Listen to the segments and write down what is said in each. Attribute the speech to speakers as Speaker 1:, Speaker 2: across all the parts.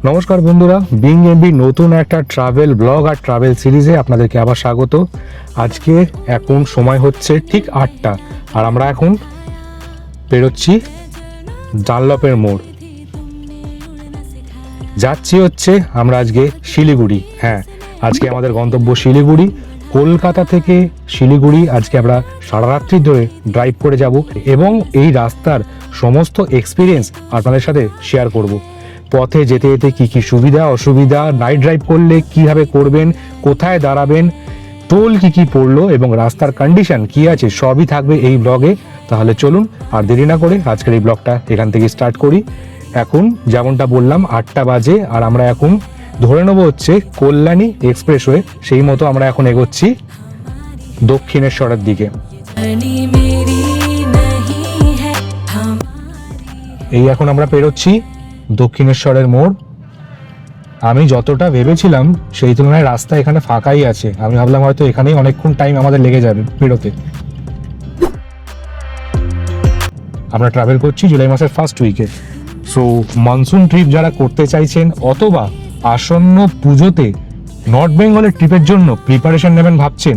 Speaker 1: নমস্কার বন্ধুরা, being MB নতুন একটা ট্রাভেল ব্লগ আর ট্রাভেল সিরিজে আপনাদেরকে আবার স্বাগত। আজকে এখন সময় হচ্ছে ঠিক 8টা আর আমরা এখন বেরোচ্ছি ডানলপের মোড়। যাচ্ছি হচ্ছে আমরা আজকে শিলিগুড়ি। হ্যাঁ, আজকে আমাদের গন্তব্য শিলিগুড়ি। কলকাতা থেকে শিলিগুড়ি আজকে আমরা সারা রাত্রি ধরে ড্রাইভ করে যাব এবং এই রাস্তার সমস্ত এক্সপিরিয়েন্স আপনাদের সাথে শেয়ার করব। পথে যেতে যেতে কী কী সুবিধা অসুবিধা, নাইট ড্রাইভ করলে কীভাবে করবেন, কোথায় দাঁড়াবেন, টোল কী কী পড়লো এবং রাস্তার কন্ডিশন কী আছে, সবই থাকবে এই ব্লগে। তাহলে চলুন আর দেরি না করে আজকের এই ব্লগটা এখান থেকে স্টার্ট করি। এখন যেমনটা বললাম 8টা বাজে আর আমরা এখন ধরে নেবো হচ্ছে কল্যাণী এক্সপ্রেসওয়ে। সেই মতো আমরা এখন এগোচ্ছি দক্ষিণেশ্বরের দিকে। এই এখন আমরা পেরোচ্ছি দক্ষিণেশ্বরের মোড়। আমি যতটা ভেবেছিলাম সেই তুলনায় রাস্তা এখানে ফাঁকাই আছে। আমি ভাবলাম হয়তো এখানেই অনেকক্ষণ টাইম আমাদের লেগে যাবে বেরোতে। আমরা ট্রাভেল করছি জুলাই মাসের ফার্স্ট উইকে। সো মনসুন ট্রিপ যারা করতে চাইছেন অথবা আসন্ন পুজোতে নর্থ বেঙ্গলের ট্রিপের জন্য প্রিপারেশন নেবেন ভাবছেন,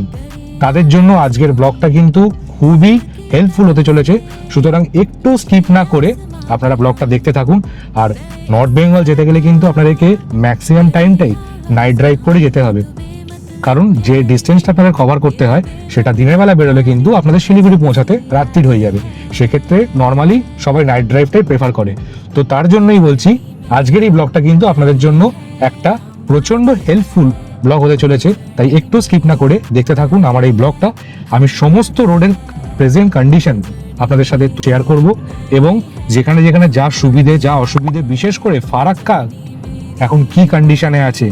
Speaker 1: তাদের জন্য আজকের ব্লগটা কিন্তু খুবই হেল্পফুল হতে চলেছে। সুতরাং একটু স্কিপ না করে আপনারা ব্লগটা দেখতে থাকুন। আর নর্থ বেঙ্গল যেতে গেলে কিন্তু আপনাদেরকে ম্যাক্সিমাম টাইমটাই নাইট ড্রাইভ করে যেতে হবে, কারণ যে ডিস্টেন্সটা আপনাদের কভার করতে হয় সেটা দিনের বেলা বেরোলে কিন্তু আপনাদের শিলিগুড়ি পৌঁছাতে রাত্রির হয়ে যাবে। সেক্ষেত্রে নর্মালি সবাই নাইট ড্রাইভটাই প্রেফার করে। তো তার জন্যই বলছি আজকের এই ব্লগটা কিন্তু আপনাদের জন্য একটা প্রচণ্ড হেল্পফুল ব্লগ হতে চলেছে। তাই একটু স্কিপ না করে দেখতে থাকুন আমার এই ব্লগটা। আমি সমস্ত রোডের প্রেজেন্ট কন্ডিশন আপনাদের সাথে শেয়ার করব এবং যেখানে যেখানে যা সুবিধে যা অসুবিধে, বিশেষ করে ফারাক্কা এখন কি কন্ডিশনে আছে,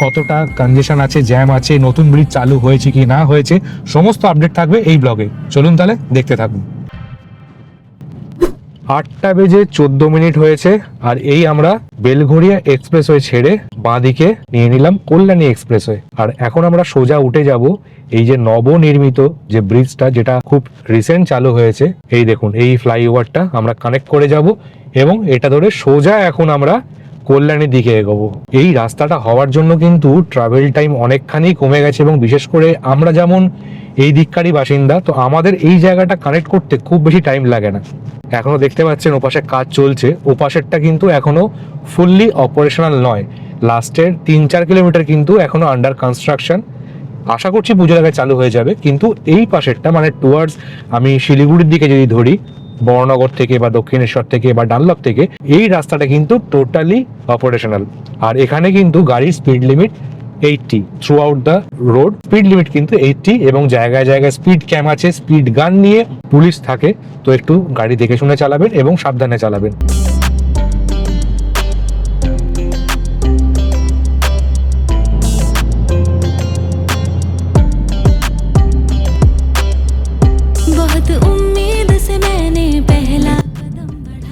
Speaker 1: কতটা কনজেশন আছে, জ্যাম আছে, নতুন ব্রিজ চালু হয়েছে কি না হয়েছে, সমস্ত আপডেট থাকবে এই ব্লগে। চলুন তাহলে দেখতে থাকুন। 8টা বেজে 14 মিনিট হয়েছে আর এই আমরা বেলঘড়িয়া এক্সপ্রেসওয়ে ছেড়ে বাঁদিকে নিয়ে নিলাম কল্যাণী এক্সপ্রেসওয়ে। আর এখন আমরা সোজা উঠে যাব এই যে নবনির্মিত যে ব্রিজটা, যেটা খুব রিসেন্ট চালু হয়েছে। এই দেখুন, এই ফ্লাইওভারটা আমরা কানেক্ট করে যাব এবং এটা ধরে সোজা এখন আমরা কল্যাণীর দিকে এগোবো। এই রাস্তাটা হওয়ার জন্য কিন্তু ট্রাভেল টাইম অনেকখানি কমে গেছে এবং বিশেষ করে আমরা যেমন এই দিককারই বাসিন্দা, তো আমাদের এই জায়গাটা কানেক্ট করতে খুব বেশি টাইম লাগে না। এখনো দেখতে পাচ্ছেন ওপাশে কাজ চলছে, ওপাশেরটা কিন্তু এখনো ফুললি অপারেশনাল নয়। লাস্টের 3-4 কিলোমিটার কিন্তু এখনো আন্ডার কনস্ট্রাকশন। আশা করছি পুজোর আগে চালু হয়ে যাবে। কিন্তু এই পাশেরটা মানে টুয়ার্ডস আমি শিলিগুড়ির দিকে যদি ধরি, বড়নগর থেকে বা দক্ষিণেশ্বর থেকে বা ডানলপ থেকে, এই রাস্তাটা কিন্তু টোটালি অপারেশনাল। আর এখানে কিন্তু গাড়ির speed limit 80 through out the road. Speed limit কিন্তু 80 এবং জায়গায় জায়গায় স্পিড ক্যাম আছে, স্পিড গান নিয়ে পুলিশ থাকে। তো একটু গাড়ি দেখে শুনে চালাবেন এবং সাবধানে চালাবেন।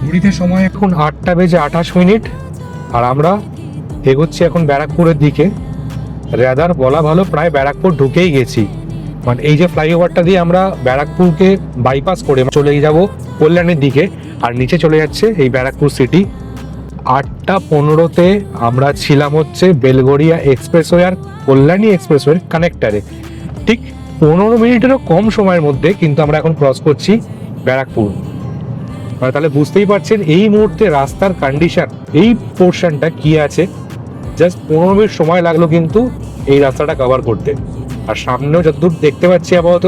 Speaker 1: ঘড়িতে সময় এখন 8টা বেজে 28 মিনিট আর আমরা এগোচ্ছি এখন ব্যারাকপুরের দিকে। রেদার বলা ভালো, প্রায় ব্যারাকপুর ঢুকেই গেছি। মানে এই যে ফ্লাইওভারটা দিয়ে আমরা ব্যারাকপুরকে বাইপাস করে চলে যাব কল্যাণীর দিকে আর নিচে চলে যাচ্ছে এই ব্যারাকপুর সিটি। 8টা 15-তে আমরা ছিলাম হচ্ছে বেলঘড়িয়া এক্সপ্রেসওয়ে আর কল্যাণী এক্সপ্রেসওয়ের কানেক্টারে। ঠিক 15 মিনিটেরও কম সময়ের মধ্যে কিন্তু আমরা এখন ক্রস করছি ব্যারাকপুর। তাহলে বুঝতেই পারছেন এই মুহূর্তে রাস্তার কন্ডিশন, এই পোর্শনটা কি আছে। জাস্ট 15 মিনিট সময় লাগলো কিন্তু এই রাস্তাটা কভার করতে। আর সামনেও যতদূর দেখতে পাচ্ছি আপাতত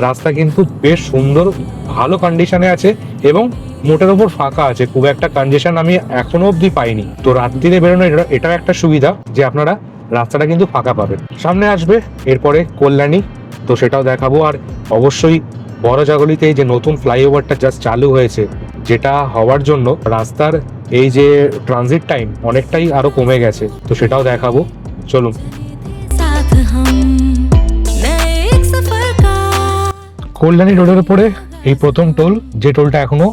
Speaker 1: রাস্তা কিন্তু বেশ সুন্দর, ভালো কন্ডিশনে আছে এবং মোটের ওপর ফাঁকা আছে। খুব একটা কনজেশন আমি এখনো অবধি পাইনি। তো রাত্রিরে বেরোনো এটাও একটা সুবিধা যে আপনারা রাস্তাটা কিন্তু ফাঁকা পাবেন। সামনে আসবে এরপরে কল্যাণী, তো সেটাও দেখাবো। আর অবশ্যই বড়জাগলিতে যে নতুন ফ্লাইওভারটা জাস্ট চালু হয়েছে, যেটা হওয়ার জন্য রাস্তার এই যে ট্রানজিট টাইম অনেকটাই আরো কমে গেছে, তো সেটাও দেখাবো। চলুন। কল্যাণী রোডের উপরে এই প্রথম টোল, যে টোলটা এখনো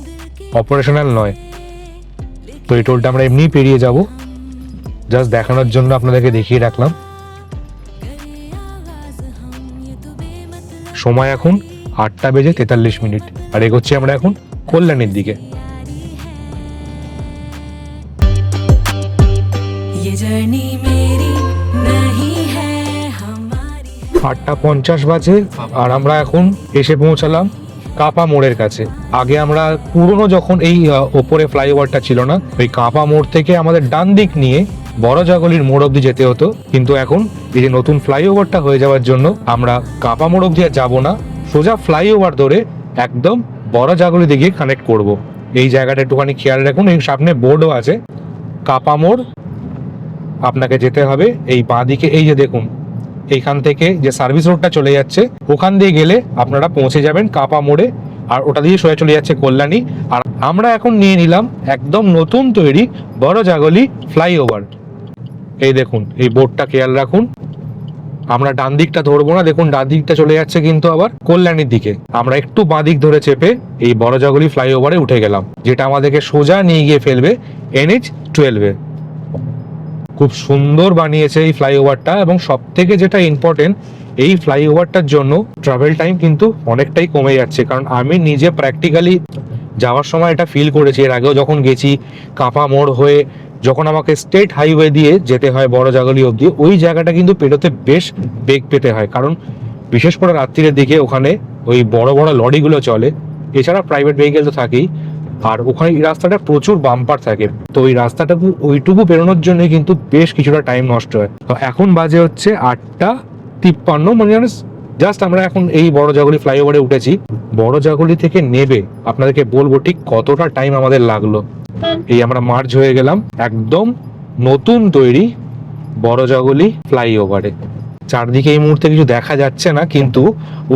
Speaker 1: অপারেশনাল নয়। তো এই টোলটা আমরা এমনি পেরিয়ে যাব, জাস্ট দেখানোর জন্য আপনাদেরকে দেখিয়ে রাখলাম। সময় এখন 8টা বেজে 43 মিনিট আর এগোচ্ছি আমরা এখন কল্যাণীর দিকে।
Speaker 2: जर्नी मेरी नहीं है हमारी।
Speaker 1: 8:50 বাজে আর আমরা এখন এসে পৌঁছালাম কাপা মোড়ের কাছে। আগে আমরা পুরনো যখন এই ওপরে ফ্লাইওভারটা ছিল না, ওই কাপা মোড় থেকে আমাদের ডান দিক নিয়ে বড় জাগলির মোড় অব্দি যেতে হতো, কিন্তু এখন এই যে নতুন ফ্লাইওভারটা হয়ে যাওয়ার জন্য আমরা কাপা মোড় অব্দি আর যাবো না, সোজা ফ্লাইওভার ধরে একদম বড় জাগলি দিকে কানেক্ট করব। এই জায়গাটা একটুখানি খেয়াল রাখুন, এই সামনে বোর্ডও আছে কাপা মোড় আপনাকে যেতে হবে এই বাঁ দিকে। এই যে দেখুন এইখান থেকে যে সার্ভিস রোডটা চলে যাচ্ছে ওখান দিয়ে গেলে আপনারা পৌঁছে যাবেন কাপা মোড়ে, আর ওটা দিয়ে সোজা চলে যাচ্ছে কল্যাণী। আর আমরা এখন নিয়ে নিলাম একদম নতুন তৈরি বড় জাগলি ফ্লাইওভার। এই দেখুন এই বোর্ডটা খেয়াল রাখুন, আমরা ডান দিকটা ধরবো না, দেখুন ডান দিকটা চলে যাচ্ছে কিন্তু আবার কল্যাণীর দিকে। আমরা একটু বাঁ দিক ধরে চেপে এই বড় জাগলি ফ্লাইওভারে উঠে গেলাম, যেটা আমাদেরকে সোজা নিয়ে গিয়ে ফেলবে NH-12-এ। খুব সুন্দর বানিয়েছে এই ফ্লাইওভারটা, এবং সব থেকে যেটা ইম্পর্টেন্ট, এই ফ্লাইওভারটার জন্য ট্রাভেল টাইম কিন্তু অনেকটাই কমে যাচ্ছে। কারণ আমি নিজে প্র্যাকটিক্যালি যাওয়ার সময় এটা ফিল করেছি, এর আগেও যখন গেছি কাপা মোড় হয়ে যখন আমাকে স্টেট হাইওয়ে দিয়ে যেতে হয় বড় জাগলি অবধি, ওই জায়গাটা কিন্তু পেরোতে বেশ বেগ পেতে হয়, কারণ বিশেষ করে রাত্রির দিকে ওখানে ওই বড় বড় লরিগুলো চলে, এছাড়া প্রাইভেট ভেহিকেল তো থাকেই, আর ওখানে এই রাস্তাটা প্রচুর বাম্পার থাকে। তো ওই রাস্তাটাকে ওইটুকু বেরোনোর জন্য কিন্তু বেশ কিছুটা টাইম নষ্ট হয়। তো এখন বাজে হচ্ছে 8:53, মানে জাস্ট আমরা এখন এই বড় জাগলি ফ্লাইওভারে উঠেছি। বড় জাগলি থেকে নেবে আপনাদেরকে বলবো ঠিক কতটা টাইম আমাদের লাগলো। এই আমরা মার্চ হয়ে গেলাম একদম নতুন তৈরি বড় জাগলি ফ্লাইওভারে। চারদিকে এই মুহূর্তে কিছু দেখা যাচ্ছে না, কিন্তু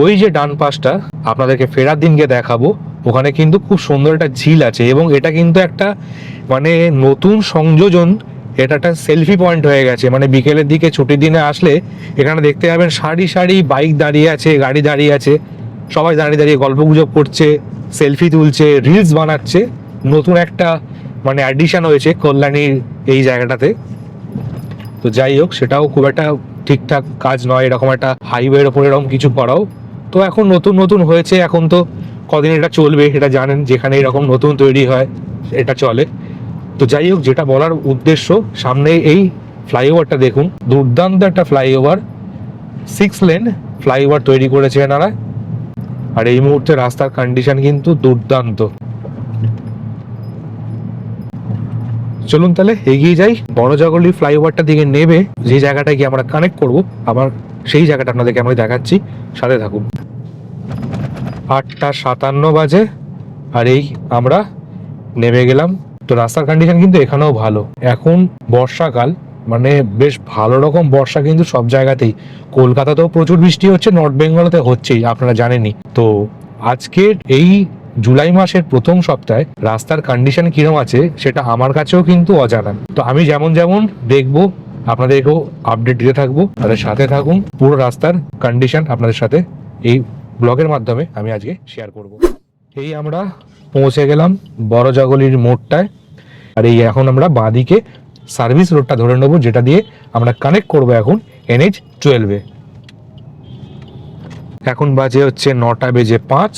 Speaker 1: ওই যে ডান পাশটা আপনাদেরকে ফেরার দিনকে দেখাবো, ওখানে কিন্তু খুব সুন্দর একটা ঝিল আছে, এবং এটা কিন্তু একটা মানে নতুন সংযোজন। এটা একটা সেলফি পয়েন্ট হয়ে গেছে, মানে বিকেলের দিকে ছুটির দিনে আসলে এখানে দেখতে পাবেন সারি সারি বাইক দাঁড়িয়ে আছে, গাড়ি দাঁড়িয়ে আছে, সবাই দাঁড়িয়ে দাঁড়িয়ে গল্পগুজব করছে, সেলফি তুলছে, রিলস বানাচ্ছে। নতুন একটা মানে অ্যাডিশন হয়েছে কল্যাণীর এই জায়গাটাতে। তো যাই হোক, সেটাও খুব একটা ঠিকঠাক কাজ নয় এরকম একটা হাইওয়ের ওপর এরকম কিছু করাও। তো এখন নতুন নতুন হয়েছে, এখন তো কদিন এটা চলবে এটা জানেন, যেখানে এরকম নতুন তৈরি হয় এটা চলে। তো যাই হোক, যেটা বলার উদ্দেশ্য, সামনে এই ফ্লাইওভারটা দেখুন, দুর্দান্ত একটা ফ্লাইওভার, 6 লেন ফ্লাইওভার তৈরি করেছে এনারা। আর এই মুহূর্তে রাস্তার কন্ডিশন কিন্তু দুর্দান্ত। চলুন তাহলে এগিয়ে যাই, বড় জাগলি ফ্লাইওভারটা দিকে নেবে যে জায়গাটা গিয়ে আমরা কানেক্ট করব, আবার সেই জায়গাটা আপনাদেরকে আমি দেখাচ্ছি, সাথে থাকুন। 8:57 বাজে আর এই আমরা নেমে গেলাম। তো রাস্তার কন্ডিশন কিন্তু এখানেও ভালো, এখন বর্ষাকাল, মানে বেশ ভালো রকম বর্ষা কিন্তু সব জায়গাতেই। কলকাতাতেও প্রচুর বৃষ্টি হচ্ছে, নর্থ বেঙ্গলতে হচ্ছেই, আপনারা জানেনই। তো আজকের এই জুলাই মাসের প্রথম সপ্তাহে রাস্তার কন্ডিশন কিরম আছে সেটা আমার কাছেও কিন্তু অজানা। তো আমি যেমন যেমন দেখবো আপনাদেরকেও আপডেট দিতে থাকবো, তাদের সাথে থাকুন। পুরো রাস্তার কন্ডিশন আপনাদের সাথে এই ব্লগের মাধ্যমে আমি আজকে শেয়ার করব। এই আমরা পৌঁছে গেলাম বড় জাগলির মোড়টায়, আর এই এখন আমরা বাঁদিকে সার্ভিস রোডটা ধরে নেবো, যেটা দিয়ে আমরা কানেক্ট করব এখন NH-12-এ। এখন বাজে হচ্ছে 9:05,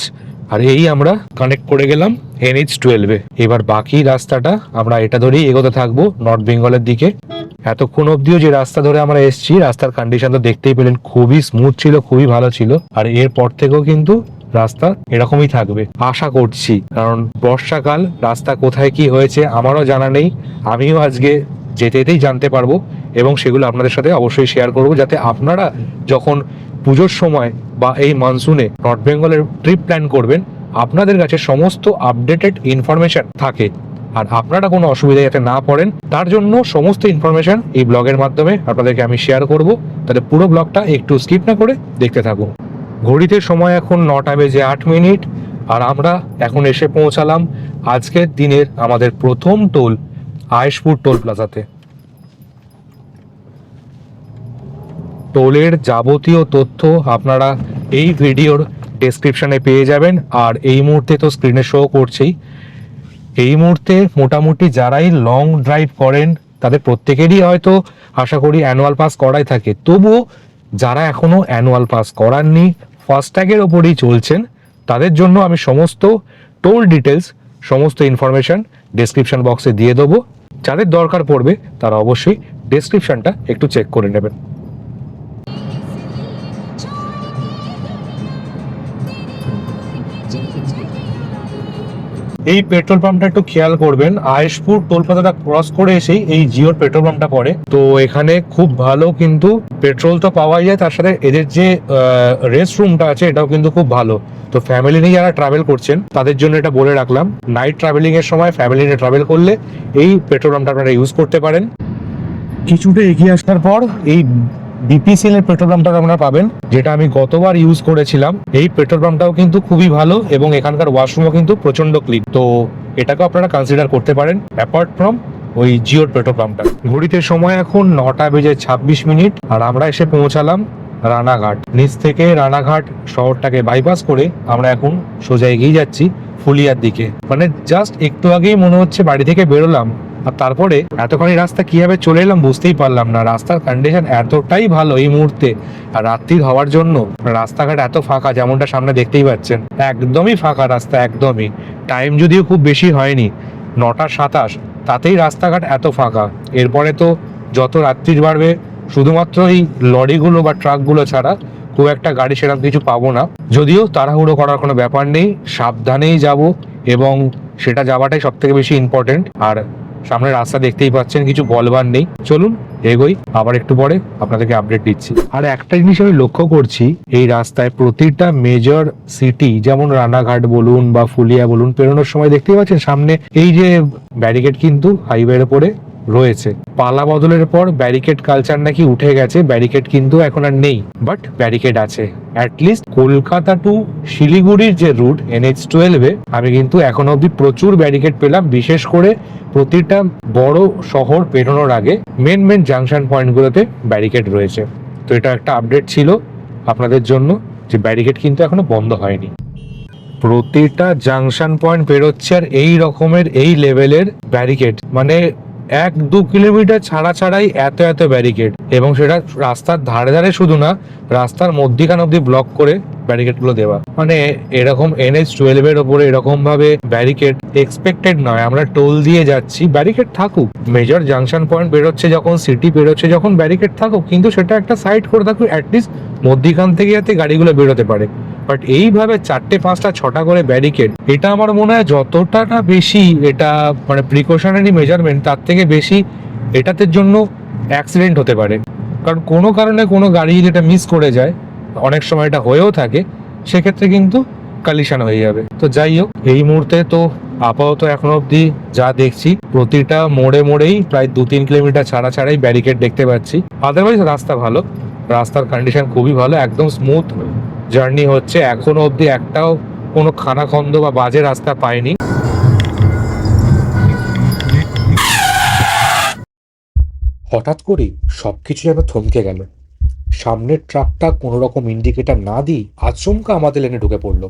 Speaker 1: আর এই আমরা কানেক্ট করে গেলাম NH-12-এ। এবার বাকি রাস্তাটা আমরা এটা ধরেই এগোতে থাকবো নর্থ বেঙ্গলের দিকে। এতক্ষণ অব্দিও যে রাস্তা ধরে আমরা এসেছি, রাস্তার কন্ডিশন তো দেখতেই পেলেন, খুবই স্মুথ ছিল, খুবই ভালো ছিল। আর এরপর থেকেও কিন্তু রাস্তা এরকমই থাকবে আশা করছি, কারণ বর্ষাকাল, রাস্তা কোথায় কি হয়েছে আমারও জানা নেই। আমিও আজকে যেতে যেতেই জানতে পারবো, এবং সেগুলো আপনাদের সাথে অবশ্যই শেয়ার করব, যাতে আপনারা যখন পুজোর সময় বা এই মনসুনে নর্থ বেঙ্গলের ট্রিপ প্ল্যান করবেন, আপনাদের কাছে সমস্ত আপডেটেড ইনফরমেশন থাকে, আর আপনারা কোনো অসুবিধা যাতে না পড়েন তার জন্য সমস্ত ইনফরমেশন এই ব্লগের মাধ্যমে আপনাদেরকে আমি শেয়ার করব। তাহলে পুরো ব্লগটা একটু স্কিপ না করে দেখতে থাকুন। ঘড়িতে সময় এখন 9:08, আর আমরা এখন এসে পৌঁছালাম আজকের দিনের আমাদের প্রথম টোল আয়েশপুর টোল প্লাজাতে। টোলের যাবতীয় তথ্য আপনারা এই ভিডিওর ডেসক্রিপশনে পেয়ে যাবেন, আর এই মুহূর্তে তো স্ক্রিনে শো করছেই। এই মুহূর্তে মোটামুটি যারাই লং ড্রাইভ করেন তাদের প্রত্যেকেরই হয়তো আশা করি অ্যানুয়াল পাস করাই থাকে, তবুও যারা এখনো অ্যানুয়াল পাস করাননি, ফাস্ট্যাগের ওপরেই চলছেন, তাদের জন্য আমি সমস্ত টোল ডিটেলস, সমস্ত ইনফরমেশন ডেসক্রিপশন বক্সে দিয়ে দেবো। যাদের দরকার পড়বে তারা অবশ্যই ডেসক্রিপশনটা একটু চেক করে নেবেন। এই পেট্রোল পাম্পটা একটু খেয়াল করবেন, আয়েশপুর টোল প্লাজাটা ক্রস করে এসেই এই জিওর পেট্রোল পাম্পটা পড়ে। তো এখানে খুব ভালো কিন্তু পেট্রোল তো পাওয়া যায়, তার সাথে এদের যে রেস্ট রুমটা আছে এটাও কিন্তু খুব ভালো। তো ফ্যামিলি নিয়ে যারা ট্রাভেল করছেন তাদের জন্য এটা বলে রাখলাম, নাইট ট্রাভেলিং এর সময় ফ্যামিলি নিয়ে ট্রাভেল করলে এই পেট্রোল পাম্পটা আপনারা ইউজ করতে পারেন। কিছুটা এগিয়ে আসার পর এই বিপিসিএল এর পেট্রোল পাম্পটা আপনারা পাবেন, যেটা আমি গতবার ইউজ করেছিলাম। এই পেট্রোল পাম্পটাও কিন্তু খুবই ভালো এবং এখানকার ওয়াশরুমও কিন্তু প্রচন্ড ক্লিন। তো এটাকেও আপনারা কনসিডার করতে পারেন অ্যাপার্ট ফ্রম ওই জিওর পেট্রোল পাম্পটা। ঘড়িতে সময় এখন 9:26 আর আমরা এসে পৌঁছালাম রানাঘাট। নিচ থেকে রানাঘাট শহরটাকে বাইপাস করে আমরা এখন সোজা এগিয়ে যাচ্ছি ফুলিয়ার দিকে। মানে জাস্ট একটু আগেই মনে হচ্ছে বাড়ি থেকে বেরোলাম, আর তারপরে এতখানি রাস্তা কিভাবে চলে এলাম বুঝতেই পারলাম না। রাস্তার কন্ডিশন এতটাই ভালো এই মুহূর্তে, আর রাত্রির হওয়ার জন্য রাস্তাঘাট এত ফাঁকা, যেমনটা সামনে দেখতেই পাচ্ছেন একদমই ফাঁকা রাস্তা, একদমই। টাইম যদিও খুব বেশি হয়নি, 9:27, তাতেই রাস্তাঘাট এত ফাঁকা। এরপরে তো যত রাত্রি বাড়বে শুধুমাত্র এই লরিগুলো বা ট্রাকগুলো ছাড়া খুব একটা গাড়ি সেরকম কিছু পাবো না। যদিও তাড়াহুড়ো করার কোনো ব্যাপার নেই, সাবধানেই যাব এবং সেটা যাওয়াটাই সব থেকে বেশি ইম্পর্টেন্ট। আর সামনে রাস্তা দেখতেই পাচ্ছেন, কিছু বলবার নেই। চলুন এগোই, আবার একটু পরে আপনাদেরকে আপডেট দিচ্ছি। আর একটা জিনিস আমি লক্ষ্য করছি, এই রাস্তায় প্রতিটা মেজর সিটি যেমন রানাঘাট বলুন বা ফুলিয়া বলুন, পেরোনোর সময় দেখতেই পাচ্ছেন সামনে এই যে ব্যারিকেড কিন্তু হাইওয়ের উপরে রয়েছে। পালা বদলের পর ব্যারিকেড কালচার নাকি উঠে গেছে, ব্যারিকেড কিন্তু এখন আর নেই, বাট ব্যারিকেড আছে। অ্যাটলিস্ট কলকাতা টু শিলিগুড়ির যে রুট NH12 আমি কিন্তু এখনো অব্দি প্রচুর ব্যারিকেড পেলাম, বিশেষ করে প্রতিটা বড় শহর পেরোনোর আগে মেন জাংশন পয়েন্টগুলোতে ব্যারিকেড রয়েছে। তো এটা একটা আপডেট ছিল আপনাদের জন্য যে ব্যারিকেড কিন্তু এখনো বন্ধ হয়নি। প্রতিটা জাংশন পয়েন্ট পেরোচ্ছে আর এই রকমের এই লেভেলের ব্যারিকেড, মানে 1-2 কিলোমিটার ছাড়াই এত ব্যারিকেড, এবং সেটা রাস্তার ধারে ধারে শুধু না, রাস্তার মধ্যিখান অব্দি ব্লক করে ব্যারিকেড গুলো দেওয়া। মানে এরকম NH12 এর ওপরে এরকম ভাবে ব্যারিকেড এক্সপেক্টেড নয়। আমরা টোল দিয়ে যাচ্ছি, ব্যারিকেড থাকুক। মেজর জাংশন পয়েন্ট বেরোচ্ছে যখন, সিটি বেরোচ্ছে যখন, ব্যারিকেড থাকুক, কিন্তু সেটা একটা সাইড করে থাকুক, অ্যাটলিস্ট মধ্যিখান থেকে যাতে গাড়িগুলো বেরোতে পারে। বাট এইভাবে 4টে 5টা 6টা করে ব্যারিকেড, এটা আমার মনে হয় যতটা না বেশি এটা মানে প্রিকশনারি মেজারমেন্ট, তার থেকে বেশি এটাতে জন্য অ্যাক্সিডেন্ট হতে পারে। কারণ কোনো কারণে কোনো গাড়ি যেটা মিস করে যায়, অনেক সময় এটা হয়েও থাকে, সেক্ষেত্রে কিন্তু কালিশন হয়ে যাবে। তো যাই হোক, এই মুহূর্তে তো আপাতত এখনো অবধি যা দেখছি প্রতিটা মোড়েই প্রায় 2-3 কিলোমিটার ছাড়াই ব্যারিকেড দেখতে পাচ্ছি। আদারওয়াইজ রাস্তা ভালো, রাস্তার কন্ডিশন খুবই ভালো, একদম স্মুথ জার্নি হচ্ছে। এখনো অবধি একটাও কোনো খানাখন্দ বা বাজে রাস্তা পাইনি। হঠাৎ করেই সবকিছু যেন থমকে গেল। সামনের ট্রাকটা কোনো রকম ইন্ডিকেটর না দিয়ে আচমকা আমাদের লেনে ঢুকে পড়লো,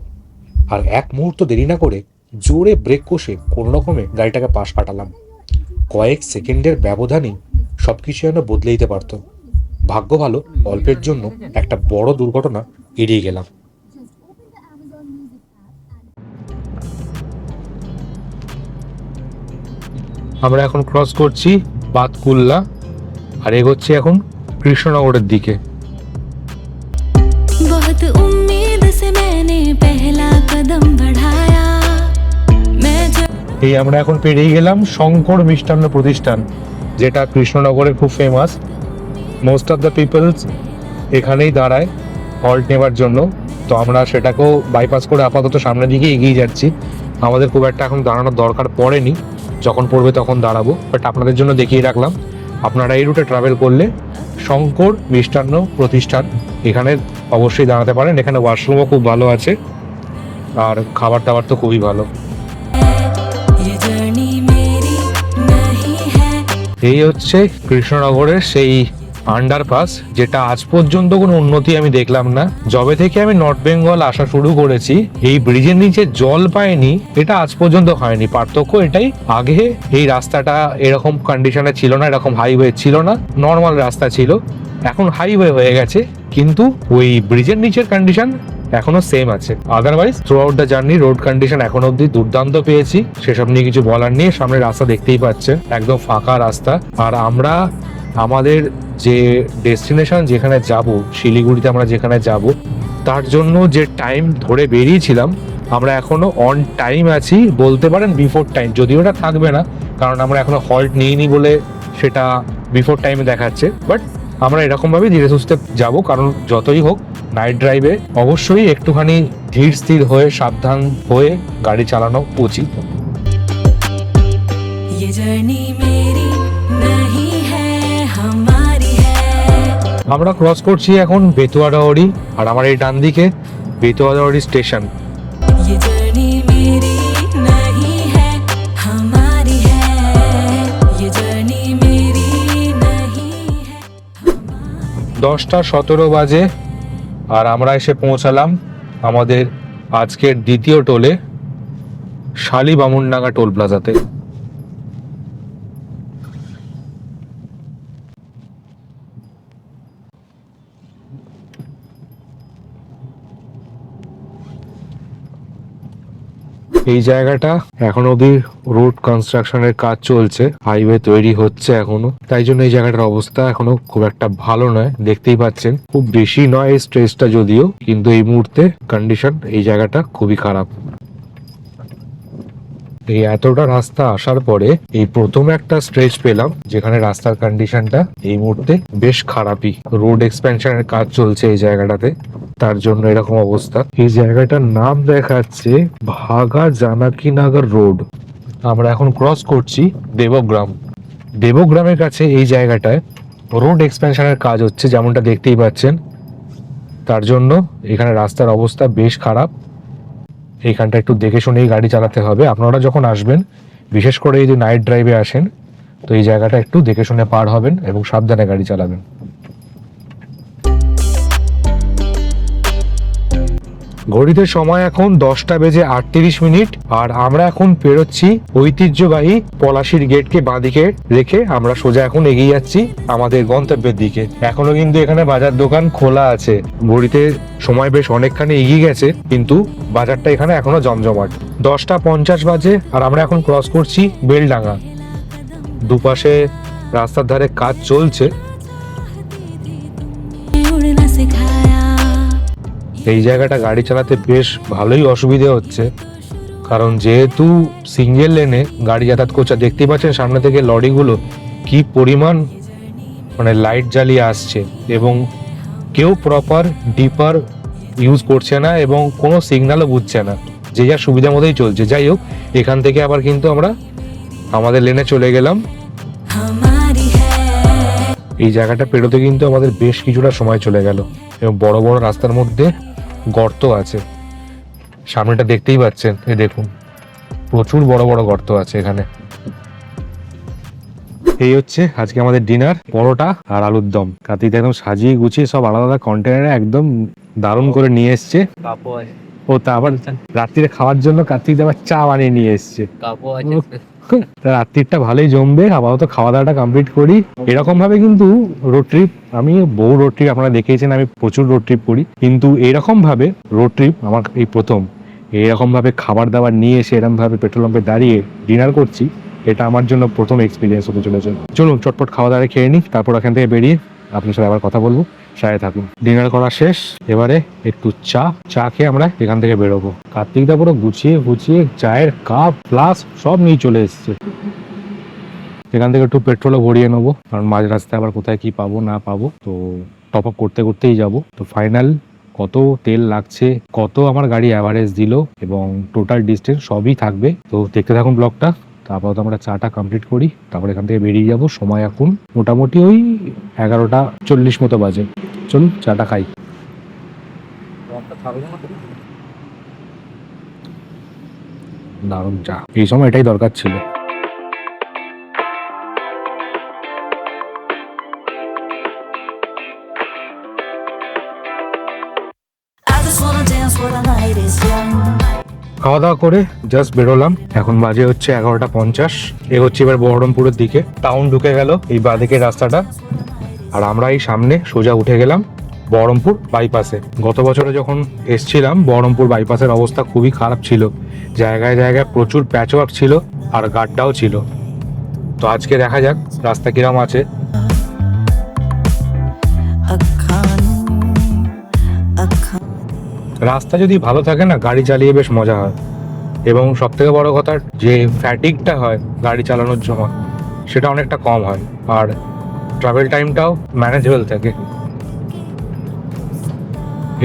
Speaker 1: আর এক মুহূর্ত দেরি না করে জোরে ব্রেক কষে কোনো রকমে গাড়িটাকে পাশ কাটালাম। কয়েক সেকেন্ডের ব্যবধানেই সবকিছু যেন বদলে দিতে পারত। ভাগ্য ভালো, অল্পের জন্য একটা বড় দুর্ঘটনা এড়িয়ে গেলাম। আমরা এখন ক্রস করছি বাতকুল্লা আর এগোচ্ছি এখন কৃষ্ণনগরের দিকে।
Speaker 2: बहुत उम्मीद से मैंने पहला कदम बढ़ाया मैं जब
Speaker 1: এই আমরা এখন পেরিয়ে গেলাম শঙ্কর মিষ্টান্ন প্রতিষ্ঠান, যেটা কৃষ্ণনগরে খুব famous. Most of the peoples এখানেই দাঁড়ায় হল্ট নেবার জন্য। তো আমরা সেটাকেও বাইপাস করে আপাতত সামনের দিকে এগিয়ে যাচ্ছি। আমাদের খুব একটা এখন দাঁড়ানোর দরকার পড়েনি, যখন পড়বে তখন দাঁড়াবো। বাট আপনাদের জন্য দেখিয়ে রাখলাম, আপনারা এই রুটে ট্রাভেল করলে শঙ্কর মিষ্টান্ন প্রতিষ্ঠান এখানে অবশ্যই দাঁড়াতে পারেন। এখানে ওয়াশরুমও খুব ভালো আছে আর খাবার দাবার তো খুবই ভালো।
Speaker 2: ये जर्नी मेरी नहीं है
Speaker 1: এই হচ্ছে কৃষ্ণনগরের সেই আন্ডারপাস, যেটা আজ পর্যন্ত কোনো উন্নতি আমি দেখলাম না। যবে থেকে আমি নর্থ বেঙ্গল আসা শুরু করেছি, এই ব্রিজের নিচে জল পাইনি, এটা আজ পর্যন্ত হয়নি। পার্থক্য এটাই, আগে এই রাস্তাটা এরকম কন্ডিশনে ছিল না, এরকম হাইওয়ে ছিল না, নর্মাল রাস্তা ছিল। এখন হাইওয়ে হয়ে গেছে, কিন্তু ওই ব্রিজের নিচের কন্ডিশন এখনো সেম আছে। Otherwise through out the journey road condition এখন অব্দি দুর্দান্ত পেয়েছি, সেসব নিয়ে কিছু বলার নেই। সামনে রাস্তা দেখতেই পাচ্ছেন, একদম ফাঁকা রাস্তা। আর আমরা আমাদের যে ডেস্টিনেশন যেখানে যাব, শিলিগুড়িতে আমরা যেখানে যাব, তার জন্য যে টাইম ধরে বেরিয়েছিলাম আমরা এখনো অন টাইম আছি, বলতে পারেন বিফোর টাইম, যদিও ওটা থাকবে না কারণ আমরা এখনো হল্ট নিইনি বলে সেটা বিফোর টাইমে দেখাচ্ছে। বাট আমরা এরকমভাবেই ধীরে সুস্থে যাব, কারণ যতই হোক নাইট ড্রাইভে অবশ্যই একটুখানি ধীর স্থির হয়ে সাবধান হয়ে গাড়ি চালানো উচিত।
Speaker 2: ये जर्नी मेरी नहीं है हमारी है।
Speaker 1: আমরা ক্রস করছি এখন বেতুয়াডাওয়ারি, আর আমার এই ডান দিকে বেতুয়াডাওয়ারি স্টেশন।
Speaker 2: ये जर्नी मेरी नहीं है हमारी है। ये जर्नी मेरी नहीं है।
Speaker 1: 10:17 বাজে আর আমরা এসে পৌঁছালাম আমাদের আজকের দ্বিতীয় টোলে, শালিবামুনডাঙ্গা টোল প্লাজাতে। এই জায়গাটা এখন অবধি রোড কনস্ট্রাকশনের কাজ চলছে, হাইওয়ে তৈরি হচ্ছে এখনো, তাই জন্য এই জায়গাটার অবস্থা এখনো খুব একটা ভালো নয়। দেখতেই পাচ্ছেন খুব বেশি নয় এই স্ট্রেচটা যদিও, কিন্তু এই মুহূর্তে কন্ডিশন এই জায়গাটা খুবই খারাপ। এই এতটা রাস্তা আসার পরে এই প্রথম একটা স্ট্রেচ পেলাম যেখানে রাস্তার কন্ডিশনটা এই মুহূর্তে বেশ খারাপই। রোড এক্সপেনশনের কাজ চলছে এই জায়গাটাতে, তার জন্য এরকম অবস্থা। এই জায়গাটার নাম দেখাচ্ছে ভাগা জানাকিনগর রোড। আমরা এখন ক্রস করছি দেবগ্রাম। দেবগ্রামের কাছে এই জায়গাটায় রোড এক্সপেনশনের কাজ হচ্ছে, যেমনটা দেখতেই পাচ্ছেন। তার জন্য এখানে রাস্তার অবস্থা বেশ খারাপ। এইখানটা একটু দেখে শুনেই গাড়ি চালাতে হবে। আপনারা যখন আসবেন, বিশেষ করে যদি নাইট ড্রাইভে আসেন, তো এই জায়গাটা একটু দেখে শুনে পার হবেন এবং সাবধানে গাড়ি চালাবেন। ঘড়িতে সময় এখন 10:38 আর আমরা এখন পেরোচ্ছি ঐতিহ্যবাহী পলাশির গেটকে বাঁদিকে রেখে আমরা সোজা এখন এগিয়ে যাচ্ছি আমাদের গন্তব্যের দিকে। এখনো কিন্তু এখানে বাজার দোকান খোলা আছে। ঘড়িতে সময় বেশ অনেকখানি এগিয়ে গেছে, কিন্তু বাজারটা এখানে এখনো জমজমাট। 10:50 বাজে আর আমরা এখন ক্রস করছি বেলডাঙ্গা। দুপাশে রাস্তার ধারে কাজ চলছে।
Speaker 2: उड़ना सिखाया।
Speaker 1: এই জায়গাটা গাড়ি চালাতে বেশ ভালোই অসুবিধে হচ্ছে, কারণ যেহেতু সিঙ্গেল লেনে গাড়ি যাতায়াত করছে। দেখতেই পাচ্ছেন সামনে থেকে লরিগুলো কি পরিমাণ মানে লাইট জ্বালিয়ে আসছে, এবং কেউ প্রপার ডিপার ইউজ করছে না এবং কোনো সিগন্যালও বুঝছে না, যে যার সুবিধা মতোই চলছে। যাই হোক, এখান থেকে আবার কিন্তু আমরা আমাদের লেনে চলে গেলাম।
Speaker 2: हमारी है।
Speaker 1: এই জায়গাটা পেরোতে কিন্তু আমাদের বেশ কিছুটা সময় চলে গেল, এবং বড় বড় রাস্তার মধ্যে গর্ত আছে। সামনেটা দেখতেই পাচ্ছেন, এই দেখুন প্রচুর বড় বড় গর্ত আছে এখানে। এই হচ্ছে আজকে আমাদের ডিনার, পরোটা আর আলুর দম। কার্তিক একদম সাজিয়ে গুছিয়ে সব আলাদা আলাদা কন্টেনারে একদম দারুণ করে নিয়ে এসছে। ও তা আবার রাত্রিরে খাওয়ার জন্য কার্তিক আবার চা বানিয়ে নিয়ে এসছে। রাত্রিটা ভালোই জমবে। আপাতত খাওয়া দাওয়াটা কমপ্লিট করি। এরকম ভাবে কিন্তু রোড ট্রিপ, আমি বহু রোড ট্রিপ আপনারা দেখেছেন, আমি প্রচুর রোড ট্রিপ করি, কিন্তু এরকম ভাবে রোড ট্রিপ আমার এই প্রথম। এরকম ভাবে খাবার দাবার নিয়ে এসে এরকম ভাবে পেট্রোল পাম্পে দাঁড়িয়ে ডিনার করছি, এটা আমার জন্য প্রথম এক্সপিরিয়েন্স হতে চলেছে। চলুন চটপট খাওয়া দাওয়া খেয়ে নিই, তারপর এখান থেকে বেরিয়ে আপনার সাথে আবার কথা বলবো। সাথে থাকুন। ডিনার করা শেষ, এবারে একটু চা খেয়ে আমরা এখান থেকে বেরোবো। কার্তিকদা পুরো গুছিয়ে চায়ের কাপ গ্লাস সব নিয়ে চলে এসছে। এখান থেকে একটু পেট্রোলও ভরিয়ে নেবো, কারণ মাঝ রাস্তায় আবার কোথায় কি পাবো না পাবো, তো টপ আপ করতেই যাবো। তো ফাইনাল কত তেল লাগছে, কত আমার গাড়ি অ্যাভারেজ দিল এবং টোটাল ডিস্টেন্স সবই থাকবে। তো দেখতে থাকুন ব্লগটা। তারপর তো আমরা চাটা কমপ্লিট করি, তারপর এখান থেকে বেরিয়ে যাব। সময় এখন মোটামুটি ওই 11:40 মতো বাজে। চলুন চাটা খাই। দারুণ চা, এই সময় এটাই দরকার ছিল।
Speaker 2: I just wanna dance where the night is young.
Speaker 1: খাওয়া দাওয়া করে জাস্ট বেরোলাম। এখন বাজে হচ্ছে 11:50। এগোচ্ছি এবার বহরমপুরের দিকে। টাউন ঢুকে গেল এই বাঁদিকের রাস্তাটা, আর আমরা এই সামনে সোজা উঠে গেলাম বহরমপুর বাইপাসে। গত বছরে যখন এসছিলাম, বহরমপুর বাইপাসের অবস্থা খুবই খারাপ ছিল। জায়গায় জায়গায় প্রচুর প্যাচওয়ার্ক ছিল আর গাড্ডাও ছিল। তো আজকে দেখা যাক রাস্তা কিরম আছে। রাস্তা যদি ভালো থাকে না, গাড়ি চালিয়ে বেশ মজা হয়। এবং সব থেকে বড় কথা, যে ফ্যাটিকটা হয় গাড়ি চালানোর সময়, সেটা অনেকটা কম হয়। আর ট্রাভেল টাইমটাও ম্যানেজেবল থাকে।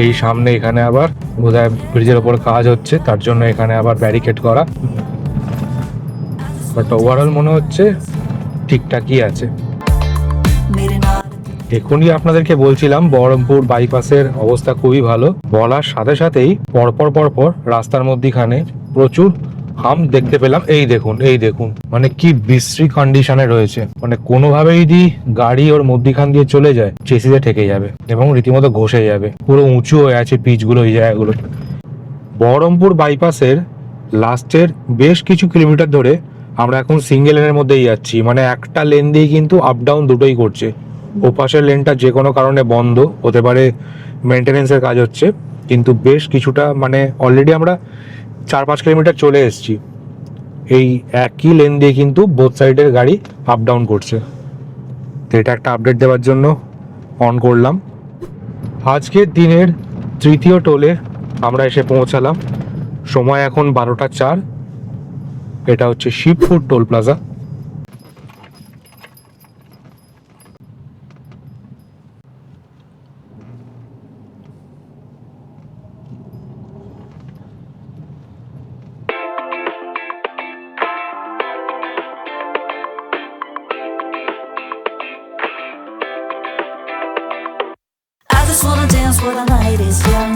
Speaker 1: এই সামনে এখানে আবার বোধহয় ব্রিজের ওপর কাজ হচ্ছে, তার জন্য এখানে আবার ব্যারিকেড করা। বাট ওভারঅল মনে হচ্ছে ঠিকঠাকই আছে। এখনই আপনাদেরকে বলছিলাম বহরমপুর বাইপাসের অবস্থা খুবই ভালো। বলার সাথে সাথেই পরপর রাস্তার মধ্যিখানে প্রচুর হাম দেখতে পেলাম। এই দেখুন মানে কি বিশ্রী কন্ডিশনে রয়েছে। মানে কোনোভাবেই যদি গাড়ি ওর মধ্যিখান দিয়ে চলে যায়, চেসিসে ঠেকে যাবে এবং রীতিমতো ঘষে যাবে। পুরো উঁচু হয়ে আছে পিচগুলো এই জায়গাগুলো। বহরমপুর বাইপাসের লাস্টের বেশ কিছু কিলোমিটার ধরে আমরা এখন সিঙ্গেল লেনের মধ্যেই যাচ্ছি। মানে একটা লেন দিয়ে কিন্তু আপ ডাউন দুটোই করছে। ওপাশের লেনটা যে কোনো কারণে বন্ধ হতে পারে, মেনটেনেন্সের কাজ হচ্ছে। কিন্তু বেশ কিছুটা মানে অলরেডি আমরা 4-5 কিলোমিটার চলে এসেছি। এই একই লেন দিয়ে কিন্তু বোথ সাইডের গাড়ি আপ ডাউন করছে। তো এটা একটা আপডেট দেওয়ার জন্য অন করলাম। আজকের দিনের তৃতীয় টোলে আমরা এসে পৌঁছালাম। সময় এখন 12টা 4। এটা হচ্ছে Shibpur toll plaza.
Speaker 2: I just wanna dance while the night is young.